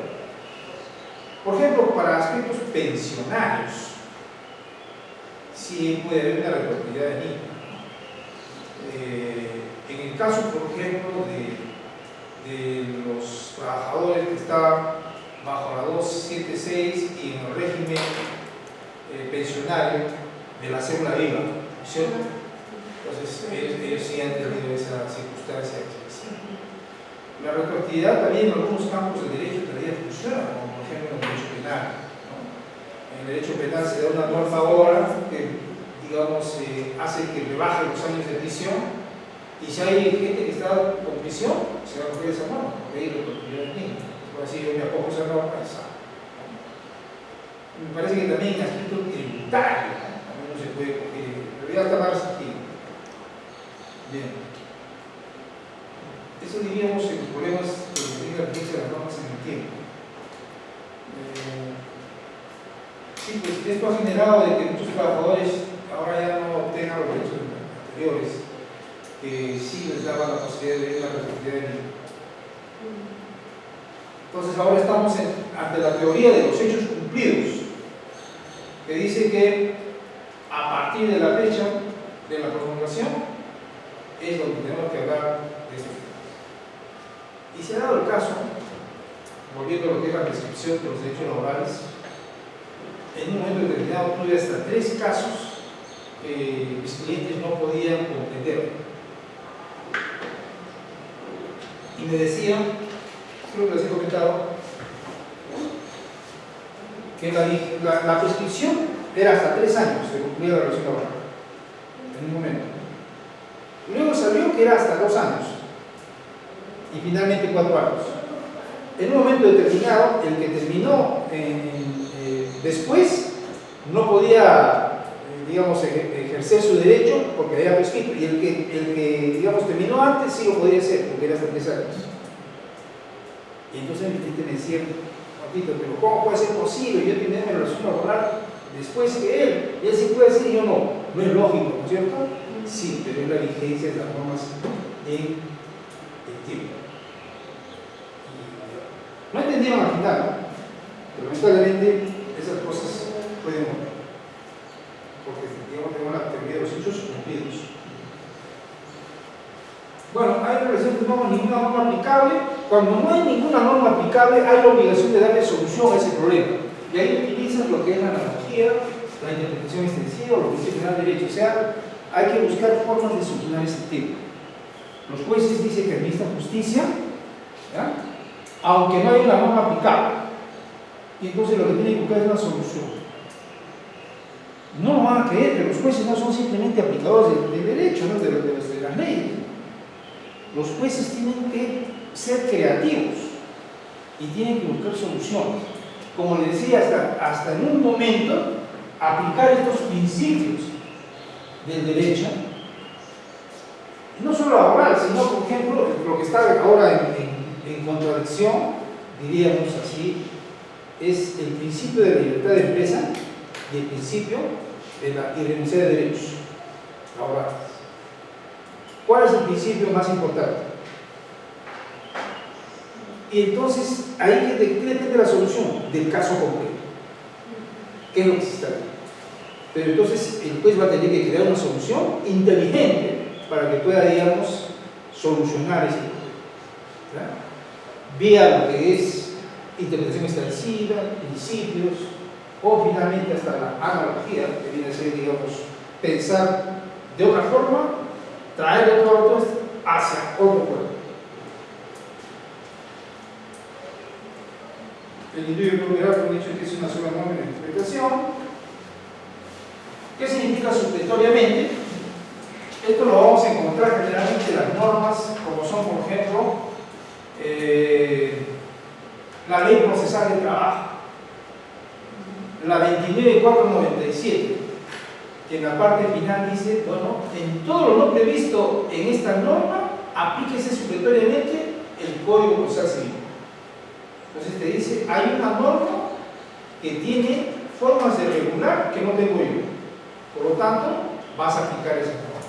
A: Por ejemplo, para aspectos pensionarios, sí puede haber una retroactividad benigna. En el caso, por ejemplo, de los trabajadores que están bajo la 276 y en el régimen pensionario de la cédula viva, ¿cierto? Entonces, ellos sí han tenido esa circunstancia. La retroactividad también en algunos campos del derecho todavía funciona, como por ejemplo en el derecho penal, ¿no? En el derecho penal se da una norma ahora que, digamos, hace que rebaje los años de prisión, y si hay gente que está con prisión, se va a coger esa norma, porque hay retroactividad mínima. Es decir, yo me acojo esa norma y salgo. Me parece que también en aspecto tributario también no se puede coger, pero ya está más restringido. Bien. Eso diríamos en los problemas que tiene la vigencia de las normas en el tiempo. Sí, pues esto ha generado de que muchos trabajadores ahora ya no obtengan los derechos anteriores, que sí les daban la posibilidad de la retroactividad de niño. Entonces ahora estamos ante la teoría de los hechos cumplidos, que dice que a partir de la fecha de la promulgación es donde tenemos que hablar de estos temas. Y se ha dado el caso, volviendo a lo que es la prescripción de los derechos laborales, en un momento determinado tuve hasta 3 casos que mis clientes no podían comprender. Y me decían, creo que les he comentado, que la prescripción era hasta 3 años de concluir la relación laboral, en un momento. Luego salió que era hasta 2 años. Y finalmente 4 años. En un momento determinado, el que terminó después no podía, digamos, ejercer su derecho porque había prescrito, y el que digamos, terminó antes sí lo podía hacer porque era hasta 3 años. Y entonces mi cliente me decía, Patito, pero ¿cómo puede ser posible? Yo terminé mi relación laboral después que él sí puede decir y yo no. No es lógico, ¿no es cierto? Sí, pero es la vigencia de las normas en el tiempo. No entendieron al final, ¿no? Pero lamentablemente esas cosas pueden morir, porque digamos tenemos la teoría de los hechos cumplidos. Bueno, hay relación que no hay ninguna norma aplicable. Cuando no hay ninguna norma aplicable, hay la obligación de darle solución a ese problema. Y ahí utilizan lo que es la analogía, la interpretación extensiva, lo que es el general derecho. O sea, hay que buscar formas de solucionar ese tema. Los jueces dicen que administran justicia, ¿ya?, aunque no hay una norma aplicable. Y entonces lo que tienen que buscar es una solución. No lo van a creer, pero los jueces no son simplemente aplicadores del derecho, ¿no?, de las leyes. Los jueces tienen que ser creativos y tienen que buscar soluciones. Como les decía, hasta en un momento, aplicar estos principios del derecho, no solo laboral, sino, por ejemplo, lo que está ahora en contradicción, diríamos así, es el principio de la libertad de empresa y el principio de la irrenunciabilidad de derechos laborales. ¿Cuál es el principio más importante? Y entonces, ahí ¿de qué depende la solución? Del caso concreto. ¿Qué es lo que se está viendo? Pero entonces el juez va a tener que crear una solución inteligente para que pueda, digamos, solucionar ese problema. Vía lo que es interpretación extensiva, principios, o finalmente hasta la analogía, que viene a ser, digamos, pensar de otra forma, traer otro autor hacia otro cuerpo. El individuo plural, como he dicho, que es una sola norma de interpretación. ¿Qué significa supletoriamente? Esto lo vamos a encontrar generalmente en las normas, como son, por ejemplo, la Ley Procesal de Trabajo, la 29497, que en la parte final dice, bueno, en todo lo no previsto en esta norma, aplíquese supletoriamente el Código Procesal Civil. Entonces te dice, hay una norma que tiene formas de regular que no tengo yo. Por lo tanto, vas a aplicar esas normas.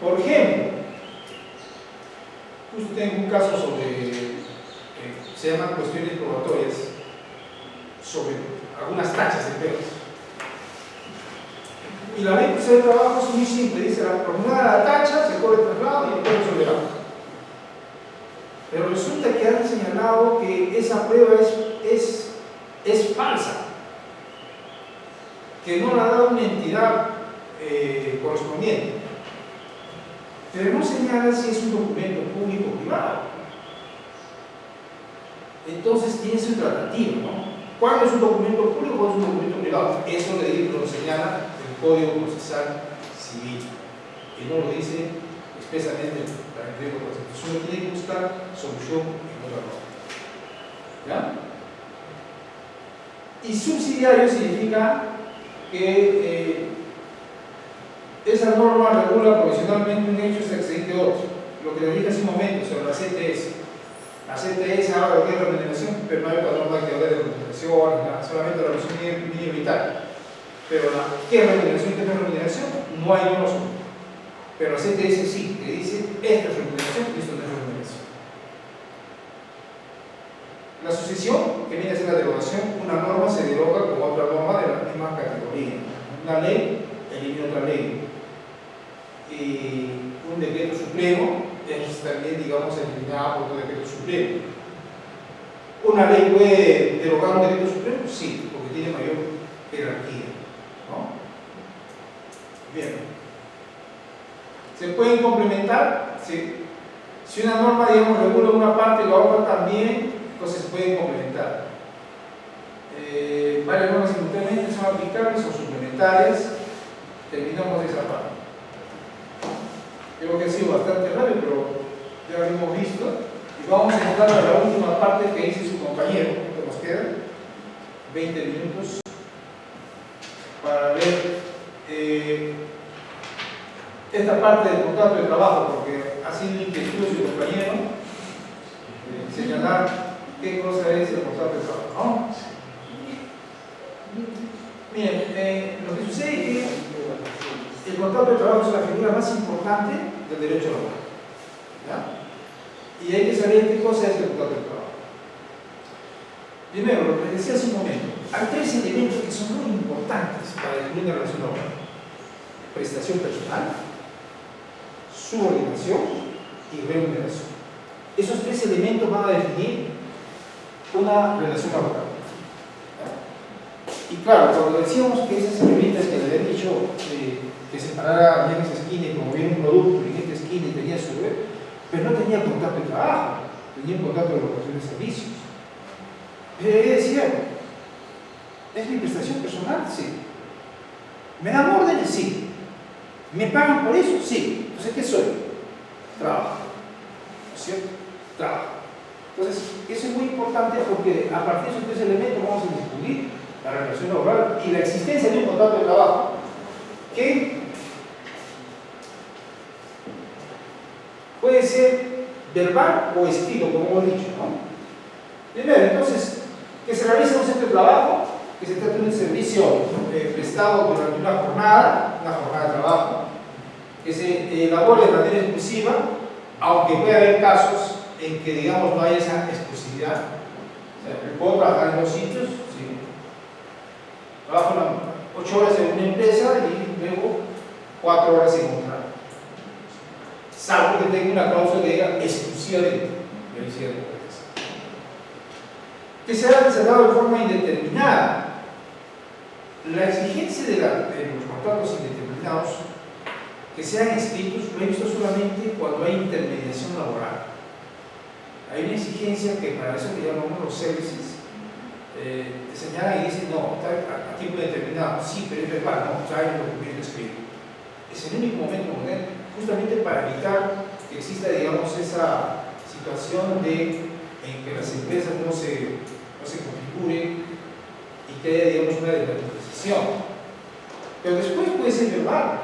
A: Por ejemplo, justo tengo un caso sobre, se llaman cuestiones probatorias, sobre algunas tachas de pedos. Y la ley de trabajo es muy simple, dice, la jornada de la tacha se cobra el traslado y el pedo sobre la hoja. Pero resulta que han señalado que esa prueba es falsa, que no la da una entidad correspondiente. Pero no señala si es un documento público o privado. Entonces tiene su tratativa, ¿no? ¿Cuándo es un documento público o cuándo es un documento privado? Eso lo señala el Código Procesal Civil, y no lo dice expresamente para el Código Procesal. Uno tiene que buscar solución en otra norma. ¿Ya? Y subsidiario significa que esa norma regula provisionalmente un hecho excedente de otro. Lo que le dije hace un momento sobre la CTS. La CTS habla de remuneración, pero no hay otra norma que hable de remuneración, solamente la remuneración mínima vital. Pero ¿qué es remuneración y qué no es remuneración? No hay norma sobre. Pero la CTS sí, que dice esta es remuneración y esto no es remuneración. La sucesión, que viene a ser la derogación, una norma se deroga con otra norma de la misma categoría. Una ley elimina otra ley. Y un decreto supremo es también, digamos, eliminado por otro decreto supremo. ¿Una ley puede derogar un decreto supremo? Sí, porque tiene mayor jerarquía, ¿no? Bien. ¿Se pueden complementar? Sí. Si una norma, digamos, regula una parte y la otra también, entonces se pueden complementar. Varias normas simultáneamente son aplicables o suplementarias. Terminamos esa parte. Creo que ha sido bastante rápido, pero ya lo hemos visto. Y vamos a entrar a la última parte que dice su compañero, que nos quedan 20 minutos para ver esta parte del contrato de trabajo, porque ha sido inquietud de su compañero señalar qué cosa es el contrato de trabajo, ¿no? Miren, lo que sucede es que el contrato de trabajo es la figura más importante del derecho laboral, ¿ya? Y hay que saber qué cosa es el contrato de trabajo. Primero, lo que decía hace un momento, hay tres elementos que son muy importantes para definir una relación laboral: prestación personal, subordinación y remuneración. Esos tres elementos van a definir una relación laboral. Y claro, cuando decíamos que esas señoritas que le habían dicho que separara bien esa esquina y promovía un producto en esta esquina y tenía su web, pero no tenía contrato de trabajo, tenía un contrato de locación de servicios. Pero ella decía, ¿es mi prestación personal? Sí. ¿Me dan órdenes? Sí. ¿Me pagan por eso? Sí. Entonces, ¿qué soy? Trabajo. ¿No es cierto? Trabajo. Entonces, eso es muy importante porque a partir de esos tres elementos vamos a discutir la relación laboral y la existencia de un contrato de trabajo que puede ser verbal o escrito, como hemos dicho, ¿no? Primero, entonces, que se realiza un centro de trabajo, que se trata de un servicio prestado durante una jornada de trabajo, que se elabore de manera exclusiva, aunque puede haber casos en que, digamos, no haya esa exclusividad. O sea, puedo trabajar en dos sitios, sí. Trabajo 8 horas en una empresa y luego 4 horas en otra. Salvo que tenga una cláusula que diga exclusivamente. Que sea reservado de forma indeterminada. La exigencia de los contratos indeterminados que sean escritos lo he visto solamente cuando hay intermediación laboral. Hay una exigencia que para eso que llamamos los services te señalan y dicen no, está a tiempo determinado, sí, pero es verbal, no, trae un documento escrito. Es el único momento moderno, justamente para evitar que exista, digamos, esa situación en que las empresas no se configuren y que haya, digamos, una desvalorización. Pero después puede ser verbal.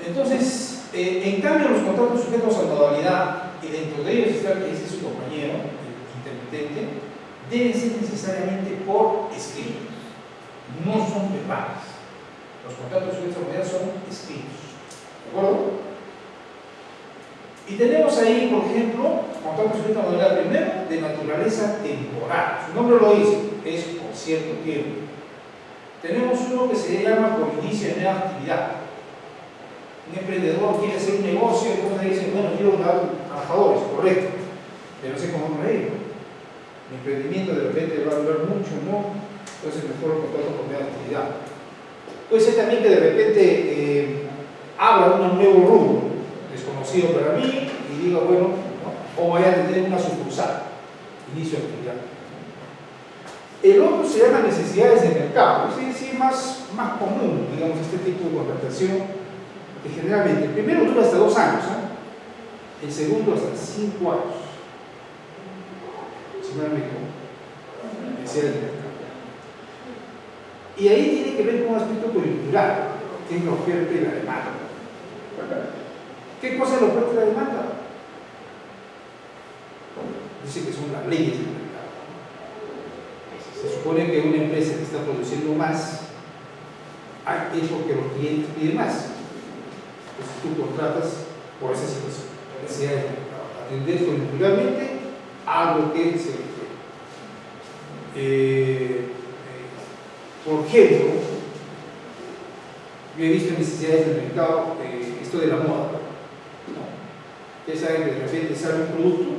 A: Entonces, en cambio, los contratos sujetos a modalidad, y dentro de ellos está el que dice su compañero, el intermitente, deben ser necesariamente por escrito, no son verbales. Los contratos sujetos a modalidad son escritos. ¿De acuerdo? Y tenemos ahí, por ejemplo, contratos sujetos a modalidad primero de naturaleza temporal. Su nombre lo dice, es por cierto tiempo. Tenemos uno que se llama por inicio de nueva actividad. Un emprendedor quiere hacer un negocio y entonces dice, bueno, quiero dar trabajadores, correcto, pero no sé cómo no ir. Mi emprendimiento de repente va a durar mucho, ¿no? Entonces mejor contrato por nueva actividad. Puede ser también que de repente abra un nuevo rubro, desconocido para mí, y diga, bueno, ¿no? O vaya a tener una sucursal, inicio de actividad. El otro se llama necesidades de mercado, es decir, más común, digamos, este tipo de contratación. Que generalmente, el primero dura hasta 2 años, ¿eh? El segundo hasta 5 años. Si no me equivoco. Y ahí tiene que ver con un aspecto coyuntural, que es la oferta y la demanda. ¿Qué cosa es la oferta y la demanda? Dice que son las leyes del mercado. Se supone que una empresa que está produciendo más es porque los clientes piden más. Entonces tú contratas por esa situación, necesidad de atender coyunturalmente a lo que se requiere. Por ejemplo, yo he visto necesidades del mercado, esto de la moda, ¿no? Ustedes saben que de repente sale un producto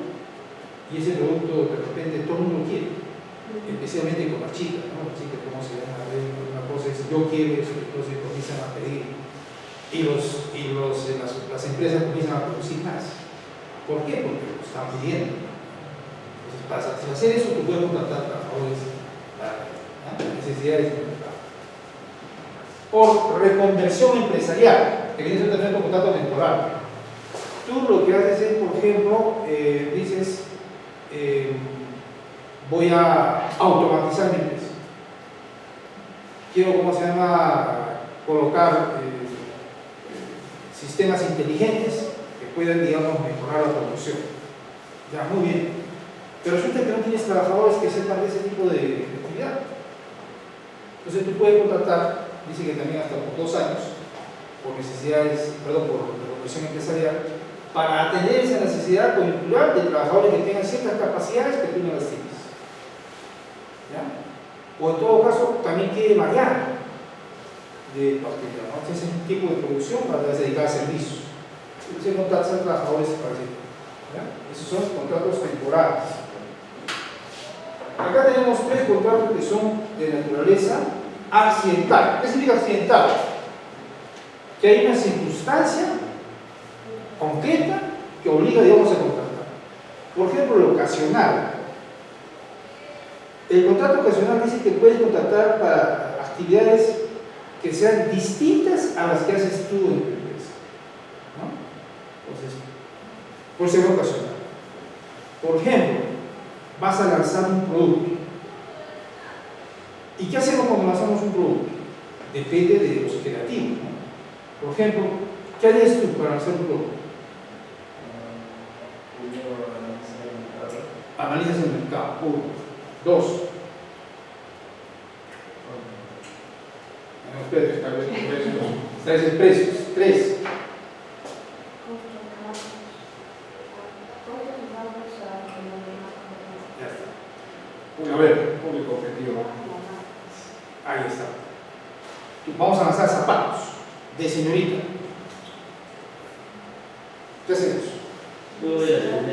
A: y ese producto de repente todo el mundo quiere, especialmente con las chicas, ¿no? Las chicas, ¿cómo se llama? Una cosa es yo quiero eso, entonces comienzan a pedir. Y las empresas comienzan a producir más. ¿Por qué? Porque lo están pidiendo. Entonces, para satisfacer eso, tú puedes contratar trabajadores para necesidades del mercado. Por reconversión empresarial, que viene a tener un contrato temporal. Tú lo que haces es, por ejemplo, dices, voy a automatizar mi empresa. Quiero, ¿cómo se llama?, colocar sistemas inteligentes que puedan, digamos, mejorar la producción. Ya, muy bien. Pero resulta que no tienes trabajadores que sepan de ese tipo de actividad. Entonces tú puedes contratar, dice que también hasta por 2 años, por necesidades, perdón, por reconversión empresarial, para atender esa necesidad coyuntural de trabajadores que tengan ciertas capacidades que tú no las tienes. ¿Ya? O en todo caso, también quiere variar de actividad, ¿no? Entonces, un tipo de producción para dedicar a servicios. Se contratan a trabajadores para eso. Esos son contratos temporales. Acá tenemos 3 contratos que son de naturaleza accidental. ¿Qué significa accidental? Que hay una circunstancia concreta que obliga, digamos, a contratar. Por ejemplo, lo ocasional. El contrato ocasional dice que puedes contratar para actividades que sean distintas a las que haces tú en tu empresa, ¿no? Entonces, por ser ocasional. Por ejemplo, vas a lanzar un producto. ¿Y qué hacemos cuando lanzamos un producto? Depende de los creativos, ¿no? Por ejemplo, ¿qué harías tú para lanzar un producto? Analizas el mercado. 1. 2. Espérate, tal vez 3 expresos. 3. Ya está. A ver,
B: Público objetivo.
A: ahí está. Vamos a lanzar zapatos de señorita. ¿Qué hacemos?
C: Yo voy a tener
A: ¿No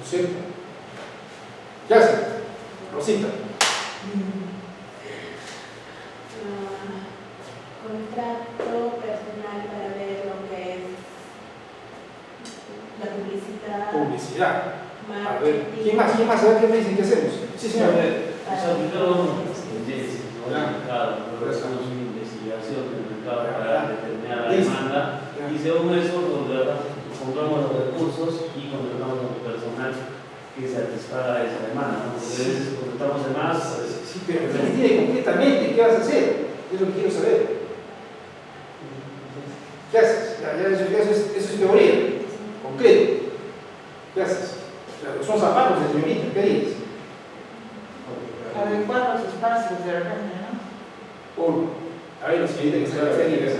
A: es cierto? ¿Qué hacen? Rosita.
D: Contrato personal para ver lo que es la publicidad,
A: Publicidad. A ver,
D: marketing.
A: ¿quién más? ¿Quién más? A ver qué me dicen que hacemos. Sí, señor.
C: Nos aplicamos las tendencias, ¿no?
A: Ya.
C: Del mercado, hacemos una investigación del mercado para determinar la
A: Listo.
C: demanda
A: Ya.
C: y según eso compramos los recursos y contratamos el personal que satisfaga esa demanda, ¿no? Porque a veces contratamos de más,
A: Sí, pero dime concretamente, ¿qué vas a hacer? Es lo que quiero saber. ¿Qué haces? Eso es teoría. Concreto. ¿Qué haces? Son zapatos de señorita, ¿qué dices?
E: Adecuar los espacios de repente, ¿no?
A: Uno. A ver, la señorita que está feliz.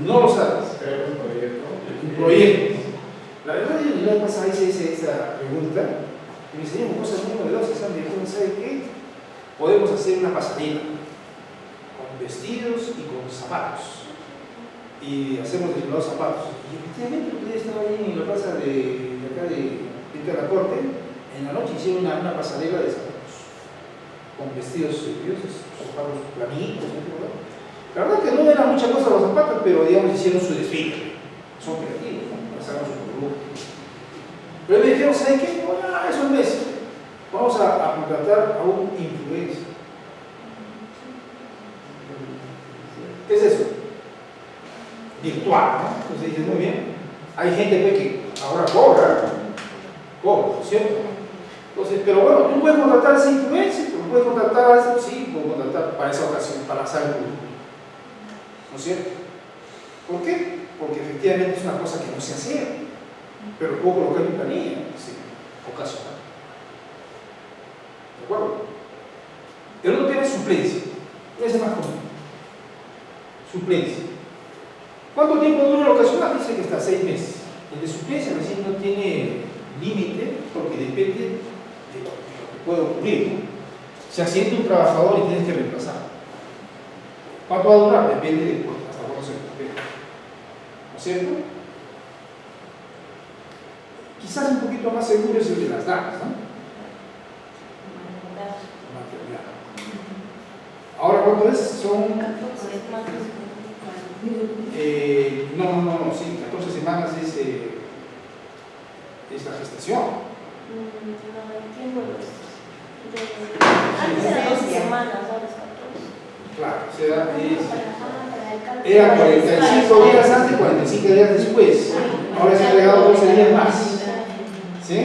A: No lo sabes.
B: Crear un proyecto.
A: Un proyecto. La verdad, yo la vez pasada hice esa pregunta y me enseñaron cosas muy novedosas. Me dijeron, ¿sabe qué? Podemos hacer una pasarela con vestidos y con zapatos. Y hacemos los zapatos. Y efectivamente, el otro día estaba ahí en la plaza de acá de la corte. En la noche hicieron una pasarela de zapatos con vestidos zapatos planitos, ¿no? La verdad que no eran mucha cosa los zapatos, pero digamos hicieron su desfile. Son creativos, ¿no? Pasaron su producto. Pero me dijeron, ¿saben qué? No, eso no es. Vamos a contratar a un influencer. ¿Qué es eso? Virtual, ¿no? Entonces dices, muy bien. Hay gente pues, que ahora cobra, ¿cierto? Entonces, pero bueno, tú puedes contratar a ese influencer, tú puedes contratar a ese, sí, puedo contratar para esa ocasión, para hacer el público. ¿No es cierto? ¿Por qué? Porque efectivamente es una cosa que no se hacía, pero puedo colocar en mi planilla, sí, ocasional. ¿De acuerdo? El otro tema es suplencia. Ese es más común. Suplencia. ¿Cuánto tiempo dura la ocasional? Dice que hasta 6 meses. El de suplencia recién no tiene límite porque depende de lo que puede ocurrir, ¿no? Se accidenta un trabajador y tienes que reemplazar. ¿Cuánto va a durar? Depende de hasta cuándo se recupere. ¿No es cierto? Quizás un poquito más seguro es el de las damas, ¿no? Maternidad. Ahora, ¿cuánto es? Son. No, sí, 14 semanas es la gestación.
D: Antes era 12 semanas, ahora es 14.
A: Claro, o sea, era 45 días antes, 45 días después. Ahora se han agregado 12 días más. ¿Sí?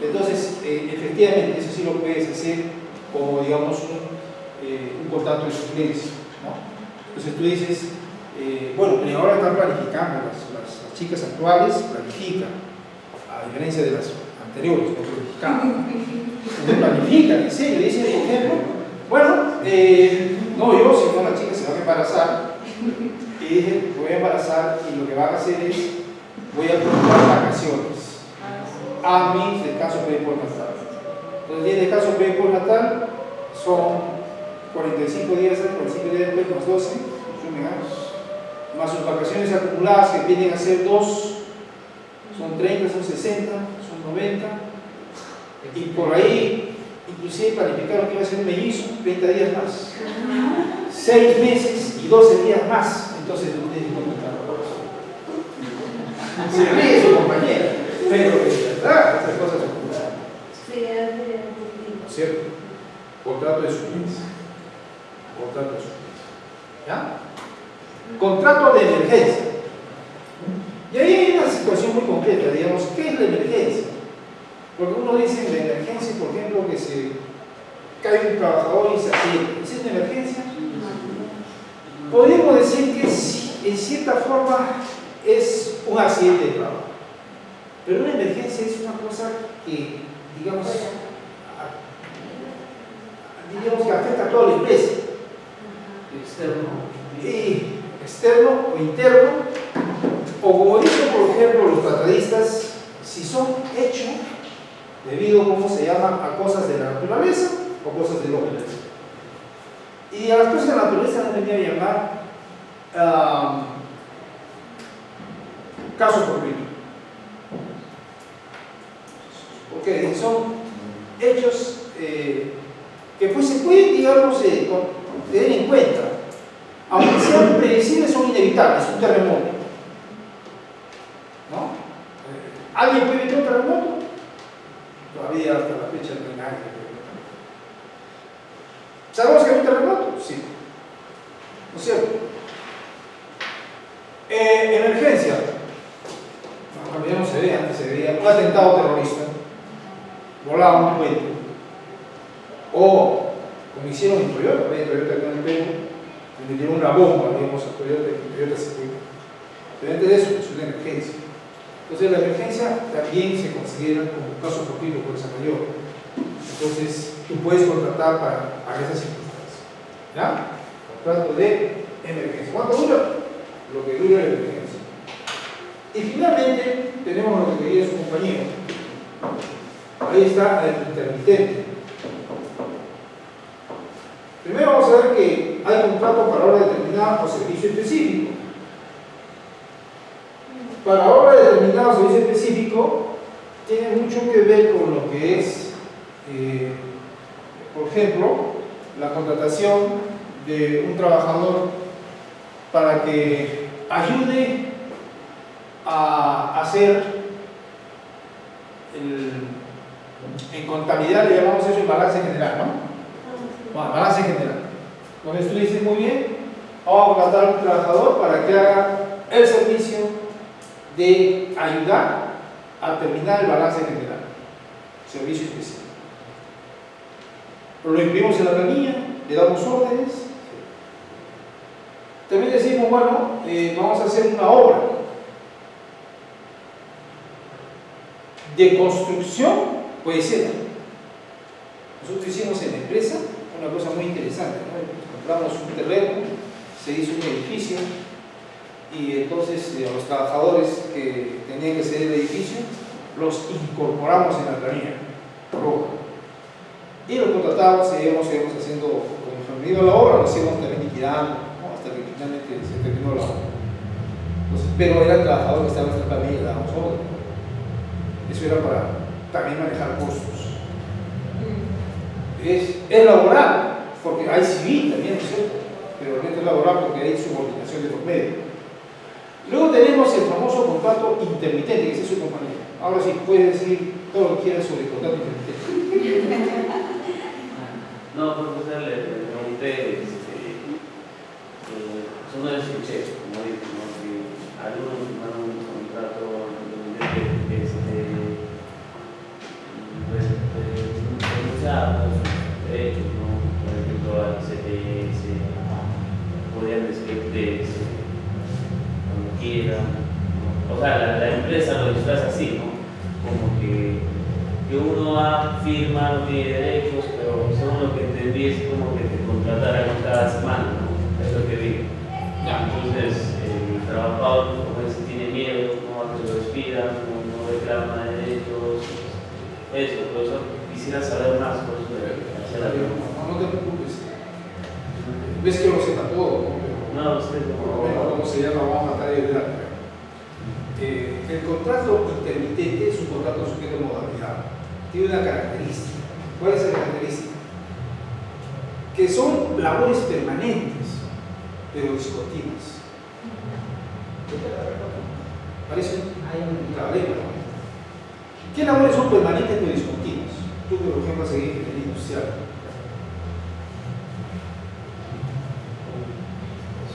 A: Entonces, efectivamente, eso sí lo puedes hacer como, digamos, un contrato de suplencia, ¿no? Entonces tú dices, bueno, pero ahora están planificando, las chicas actuales planifican, a diferencia de las anteriores, no planificaban. Entonces planifican, en serio, dicen, por ejemplo, bueno, no yo, sino la chica se va a embarazar, y dije, voy a embarazar y lo que van a hacer es, voy a comprar vacaciones a mi descanso prenatal. Entonces, el descanso prenatal son 45 días, 45 días después, más 12, más sus vacaciones acumuladas que vienen a ser 2, son 30, son 60, son 90, y por ahí, inclusive planificaron que iba a ser un mellizo, 30 días más, 6 meses y 12 días más. Entonces, ustedes no contaron. Se ríe su compañera, pero es verdad, estas cosas ocurren.
D: Sí, es de
A: ¿Cierto? Contrato de suplencia. Contrato de suplencia. ¿Ya? Contrato de emergencia. Y ahí hay una situación muy concreta, digamos, ¿qué es la emergencia? Porque uno dice en la emergencia, por ejemplo, que se cae un trabajador y se accidenta. ¿Es una emergencia? Podríamos decir que en cierta forma es un accidente de trabajo. Pero una emergencia es una cosa que, digamos, que afecta a toda la empresa.
C: externo.
A: Y externo o interno, o como dicen por ejemplo los tratadistas, si son hechos debido, como se llama, a cosas de la naturaleza o cosas del hombre. Y a las cosas de la naturaleza no venía a llamar caso fortuito. Porque son hechos que pues se pueden, digamos, tener en cuenta. Aunque sean predecibles, son inevitables. Un terremoto, ¿no? ¿Alguien puede evitar un terremoto? Todavía hasta la fecha no hay nadie. ¿Sabemos que hay un terremoto? Sí. ¿No es cierto? Emergencia. No, ya no se ve, antes se veía un atentado terrorista. Volaba un puente. O, como hicieron en Toyota, Toyota acá en el Perú, le metieron una bomba, digamos, a Toyota se fue. Pero antes de eso, es una emergencia. Entonces, la emergencia también se considera como caso fortuito por esa mayor. Entonces, tú puedes contratar para esas circunstancias. ¿Ya? Contrato de emergencia. ¿Cuánto dura? Lo que dura la emergencia. Y finalmente, tenemos lo que quería su compañero. Ahí está el intermitente. Primero vamos a ver que hay contrato para hora determinada o servicio específico. Para hora determinada o servicio específico tiene mucho que ver con lo que es, por ejemplo, la contratación de un trabajador para que ayude a hacer en contabilidad le llamamos eso el balance general, ¿no? Bueno, balance general. Entonces tú dices, muy bien, vamos a contratar a un trabajador para que haga el servicio de ayudar a terminar el balance general, servicio especial. Lo incluimos en la planilla, le damos órdenes. También decimos, bueno, vamos a hacer una obra de construcción, puede ser. Nosotros hicimos en la empresa una cosa muy interesante, ¿no? Compramos un terreno, se hizo un edificio y entonces a los trabajadores que tenían que hacer el edificio los incorporamos en la planilla roja y lo contratábamos y íbamos haciendo, como se iba la obra, lo íbamos también liquidando, ¿no? Hasta que finalmente se terminó la obra. Entonces, pero eran trabajadores que estaban en nuestra planilla y le dábamos orden. Eso era para también manejar costos. Es laboral, porque hay civil también, ¿no es cierto? Pero realmente es laboral porque hay subordinación de por medio. Luego tenemos el famoso contrato intermitente, que ese es su compañero. Ahora sí, puedes decir todo lo que quieras sobre el contrato intermitente.
C: No, profesor, le pregunté, yo no le escuché, como dice, ¿no? Que algunos firmaron un contrato intermitente, pues, denunciados, derechos, ¿no? Por ejemplo, al CTS, podían despedirse cuando quieran, ¿no? O sea, la empresa lo disfraza así, ¿no? Como que uno firma, no tiene derechos, pero según lo que entendí es como que te contrataran cada semana, ¿no? Es lo que digo. Entonces, el trabajador, como es, tiene miedo, no va a que lo despidan, no reclama derechos, eso, por eso quisiera saber más, por eso hacia la pregunta.
A: No te preocupes. Ves que lo sepa todo, ¿no?
C: No, usted no.
A: ¿Cómo se llama? Vamos a matar el dato. El contrato intermitente es un contrato sujeto a modalidad. Tiene una característica. ¿Cuál es la característica? Que son labores permanentes, pero discontinuas. Parece un problema, ¿no? ¿Qué labores son permanentes pero discontinuas? Tú, por ejemplo, vas a seguir en el industrial.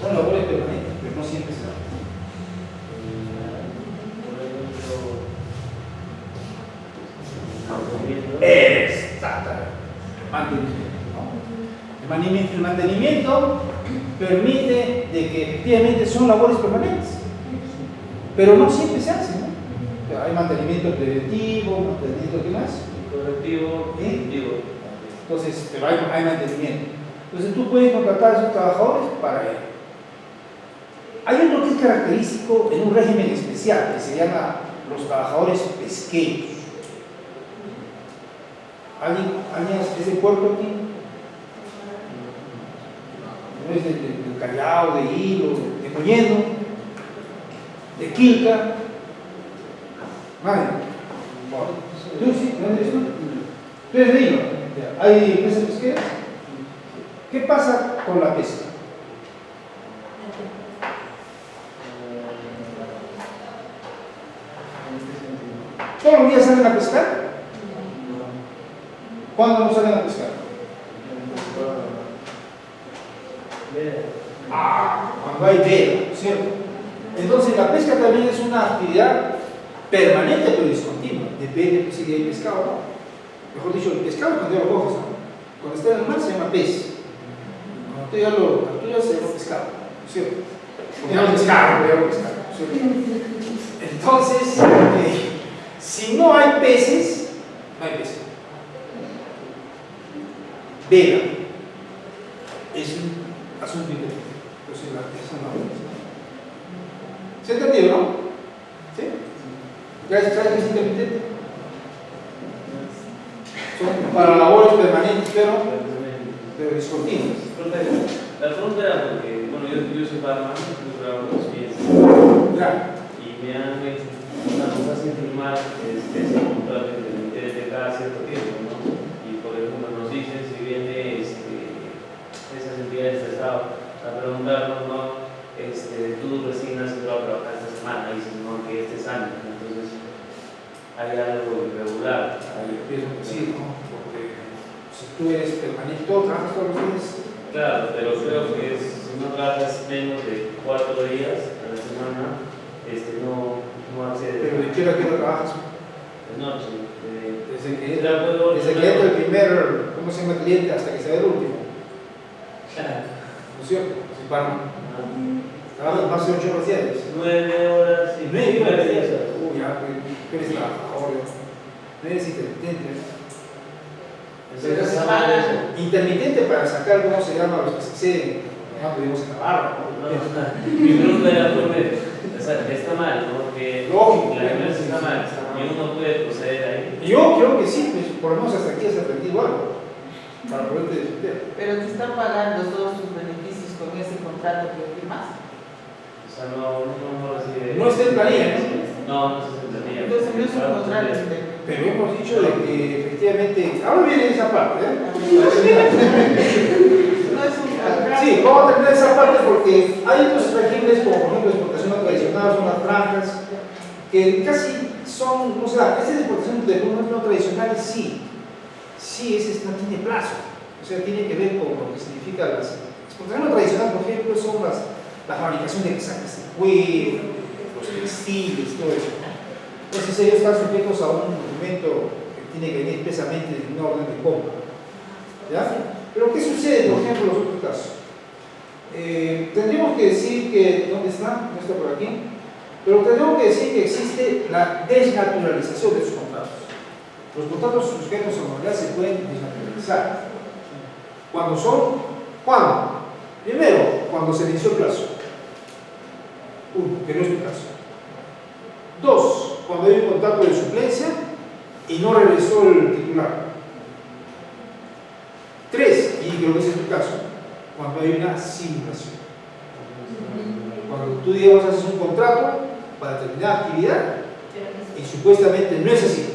A: Son labores permanentes, pero no siempre se dan. Exactamente. Mantenimiento. El mantenimiento permite de que efectivamente son labores permanentes, pero no siempre se hacen, ¿no? Hay mantenimiento preventivo, mantenimiento, ¿qué más?
C: Correctivo,
A: preventivo. Entonces, pero hay mantenimiento. Entonces tú puedes contratar a esos trabajadores para ello. Hay otro que es característico en un régimen especial que se llama los trabajadores pesqueros. ¿Alguien es del puerto aquí? ¿No es del Callao, de Hilo, de Mollendo, de Quilca? Nadie. ¿Tú sí? ¿No eres tú? ¿Tú eres de Hilo? ¿Hay empresas pesqueras? ¿Qué pasa con la pesca? ¿Todos los días salen a pescar? ¿Cuándo no salen a pescar? Cuando hay veda, ¿cierto? Entonces la pesca también es una actividad permanente pero discontinua. Depende si hay pescado o no. Mejor dicho, el pescado cuando ya lo coges, ¿no? Cuando está en el mar se llama pez. Cuando tú ya lo capturas se llama pescado, ¿cierto? Se llama pescado, ¿cierto? Entonces, si no hay peces, no hay pesca. Veda es un asunto intermitente. Entonces, eso no. ¿Se ha entendido, no? ¿Sí? ¿Sabes qué es intermitente? Son para labores permanentes, pero discontinuas.
C: La pregunta era porque, bueno, yo soy barman, yo trabajo los pies. Y me han hecho una cosa sin firmar ese contrato intermitente cada cierto tiempo, ¿no? Y por ejemplo nos dicen si viene esas entidades de Estado a preguntarnos, ¿no? Tú recién has entrado a trabajar esta semana, y dices, no, que este es año, entonces hay algo irregular.
A: Yo pienso que sí, ¿no? Porque si tú eres permanente, trabajas todos los días.
C: Claro, pero creo que si no trabajas menos de 4 días a la semana, no accedes.
A: ¿Pero de qué hora que no trabajas?
C: De noche.
A: Desde que entra el primer, ¿cómo se llama? Cliente hasta que se ve el último. ¿No es cierto? Si barman. Trabajas más de 8 horas diarias.
C: 9 horas y
A: 9 horas
C: días.
A: Uy, ya, tú eres trabajador, no eres intermitente.
C: Entonces, está mal eso.
A: Intermitente para sacar, ¿cómo se llama? Los que se exceden, no tuvimos en la barra.
C: Mi pregunta era, o sea, está mal, ¿no? Que
A: Lógico,
C: la empresa está mal, y uno puede proceder ahí.
A: Yo creo que sí, pues, por lo menos hasta aquí has aprendido algo para poderte defender.
E: Pero te están pagando todos tus beneficios con ese contrato que firmas.
C: O sea, no recibe.
A: No está en planilla, ¿no?
C: No está en planilla.
E: Entonces no es un contrato intermitente.
A: Pero hemos dicho de que efectivamente, ahora viene esa parte, ¿eh?
E: No es un contrato.
A: Sí, vamos a terminar esa parte porque hay otros regímenes como por ejemplo exportación no tradicional, son las franjas, que casi son, o sea, esta exportación de productos no tradicionales sí, ese no tiene plazo, o sea, tiene que ver con lo que significa las exportación no tradicional, por ejemplo, son la fabricación de casacas de cuero, los textiles, todo eso. Entonces ellos están sujetos a un documento que tiene que venir expresamente en una orden de compra. ¿Ya? Pero ¿qué sucede, por ejemplo, en los otros casos? Tendríamos que decir que, ¿dónde está? No está por aquí. Pero tendríamos que decir que existe la desnaturalización de sus contratos. Los contratos sujetos a normalidad se pueden desnaturalizar. ¿Cuándo? Primero, cuando se inició el plazo. Uno, que no es tu caso. Dos, cuando hay un contrato de suplencia y no regresó el titular. Tres, y creo que ese es tu caso, cuando hay una simulación. Cuando tú, digamos, haces un contrato para determinada actividad y supuestamente no es así,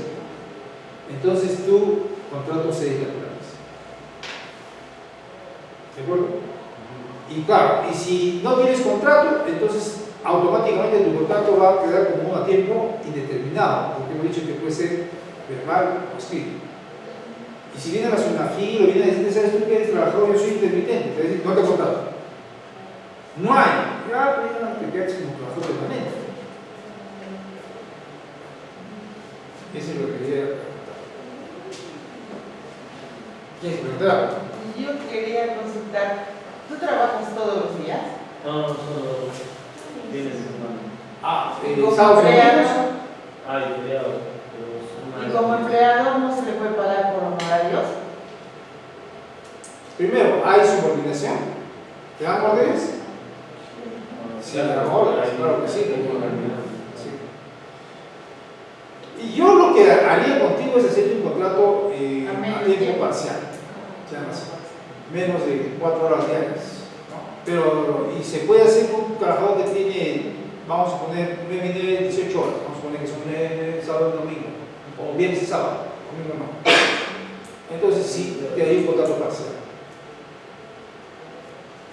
A: entonces tu contrato se desnaturaliza. ¿De acuerdo? Y claro, y si no tienes contrato, entonces automáticamente tu contrato va a quedar como a tiempo indeterminado, porque hemos dicho que puede ser verbal o escrito. Y si viene a la SUNAFIL o viene a decirte, ¿sabes tú que eres trabajador? Yo soy intermitente, te dice, no te contrato. No hay, ya te quedas como trabajador permanente. Eso es lo que quería preguntar. ¿Quién preguntar?
E: Yo quería consultar, ¿tú trabajas todos los días?
C: No, solo fines de semana.
E: Y como
A: sábado,
E: empleado,
C: Feriado.
E: y como empleador no se le puede pagar por honorarios.
A: Primero, ¿hay subordinación? ¿Te dan órdenes? Sí, te dan órdenes, claro que sí. Sí. Y yo lo que haría contigo es hacerte un contrato a tiempo parcial, se llama así, menos de 4 horas diarias, ¿no? Pero, y se puede hacer con un trabajador que tiene, vamos a poner, 18 horas, vamos a poner que son sábado y domingo, o viernes y sábado, domingo no. Entonces sí, te hay un contrato parcial.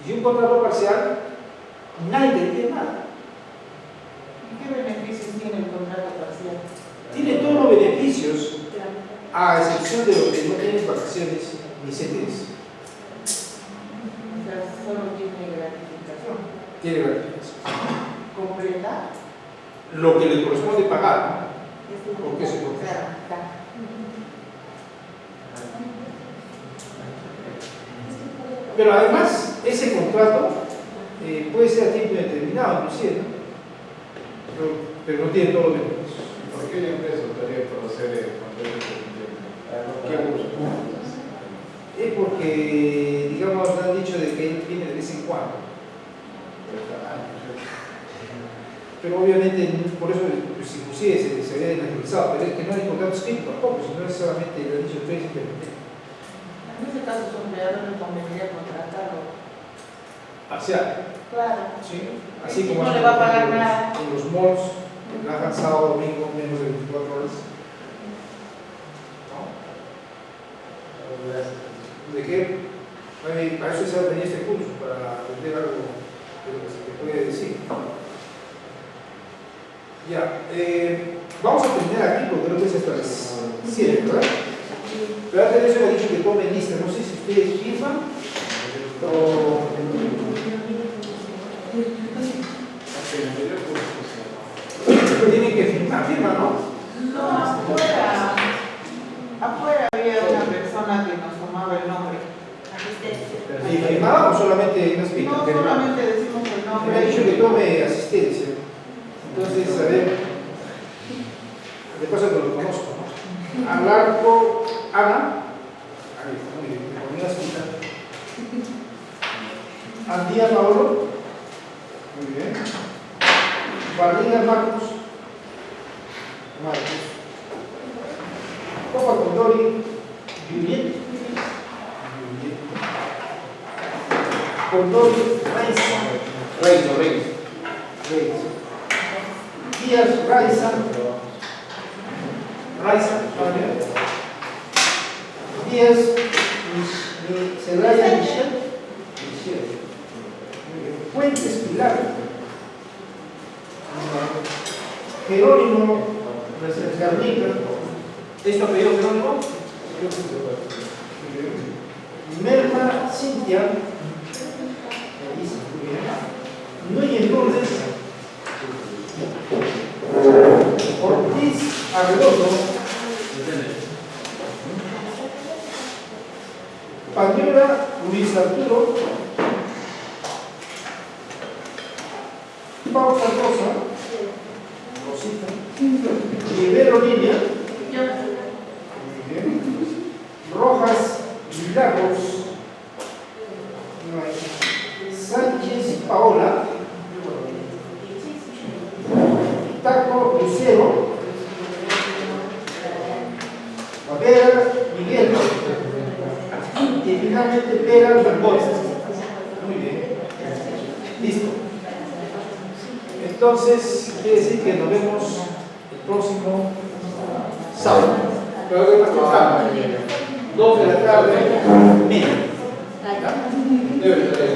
A: Y un contrato parcial, nadie te dice nada.
E: ¿Y qué beneficios tiene el contrato parcial?
A: Tiene todos los beneficios, a excepción de los que no tienen vacaciones ni CTS.
E: O sea, solo tiene gratificación.
A: Tiene gratificación.
E: ¿Completa?
A: Lo que le corresponde pagar, ¿no? ¿Por qué se corta?
E: Claro, está.
A: Pero además, ese contrato puede ser a tiempo indeterminado, inclusive, ¿no? Pero no tiene todos los beneficios.
B: ¿Por qué la empresa optaría por hacer el contrato intermitente? ¿Qué busca?
A: Es porque, digamos, han dicho de que él viene de vez en cuando. Pero obviamente, por eso, pues, inclusive se había analizado, pero es que no hay contrato escrito tampoco, sino es solamente el dicho 3 intermitente.
E: En ese caso, su empleador le convendría contratarlo.
A: Parcial.
E: Claro.
A: Sí.
E: Sí,
A: Así como
E: no le va a pagar nada.
A: en los malls, trabajan sábado, domingo, menos de 24 horas. ¿No? ¿De qué? Para eso se venía este curso, para aprender algo de lo que se te puede decir. Ya, vamos a terminar aquí porque creo que es hasta las 7, ¿verdad? Pero antes de eso me ha dicho que tomen lista, no sé si ustedes firman o... Tienen que firmar, firman, ¿no?
E: No, afuera. Afuera había una persona que nos tomaba el nombre.
A: ¿Y firmaba o solamente nos
E: No,
A: firman?
E: solamente decimos el
A: Me ha
E: nombre.
A: dicho que tome asistencia. Entonces, a ver, de paso que lo conozco, ¿no? Alarco, Ana. Ahí está, muy bien, me ponía a escuchar. Andía Paolo. Muy bien. Barriga Marcos. Copa Condori. Juliet. Condori Reis. Díaz Raiza. Díaz Celaya Michelle. Fuentes Pilar. Jerónimo Garnica. ¿Esto apellido Jerónimo? Merma Cintia. Núñez Lourdes. Ortiz Arredondo. Pañuela Luis Arturo. Pau Cardosa. Rosita. Rivero Lidia. Muy bien. Rojas Milagros. No hay. Sánchez Paola. Taco Lucero. Vera Miguel. Y finalmente Vera Bergoz. Muy bien. Listo. Entonces, quiere decir que nos vemos el próximo sábado. Pero de más temprano. 2 de la tarde, media. ¿Ya? Debe estar.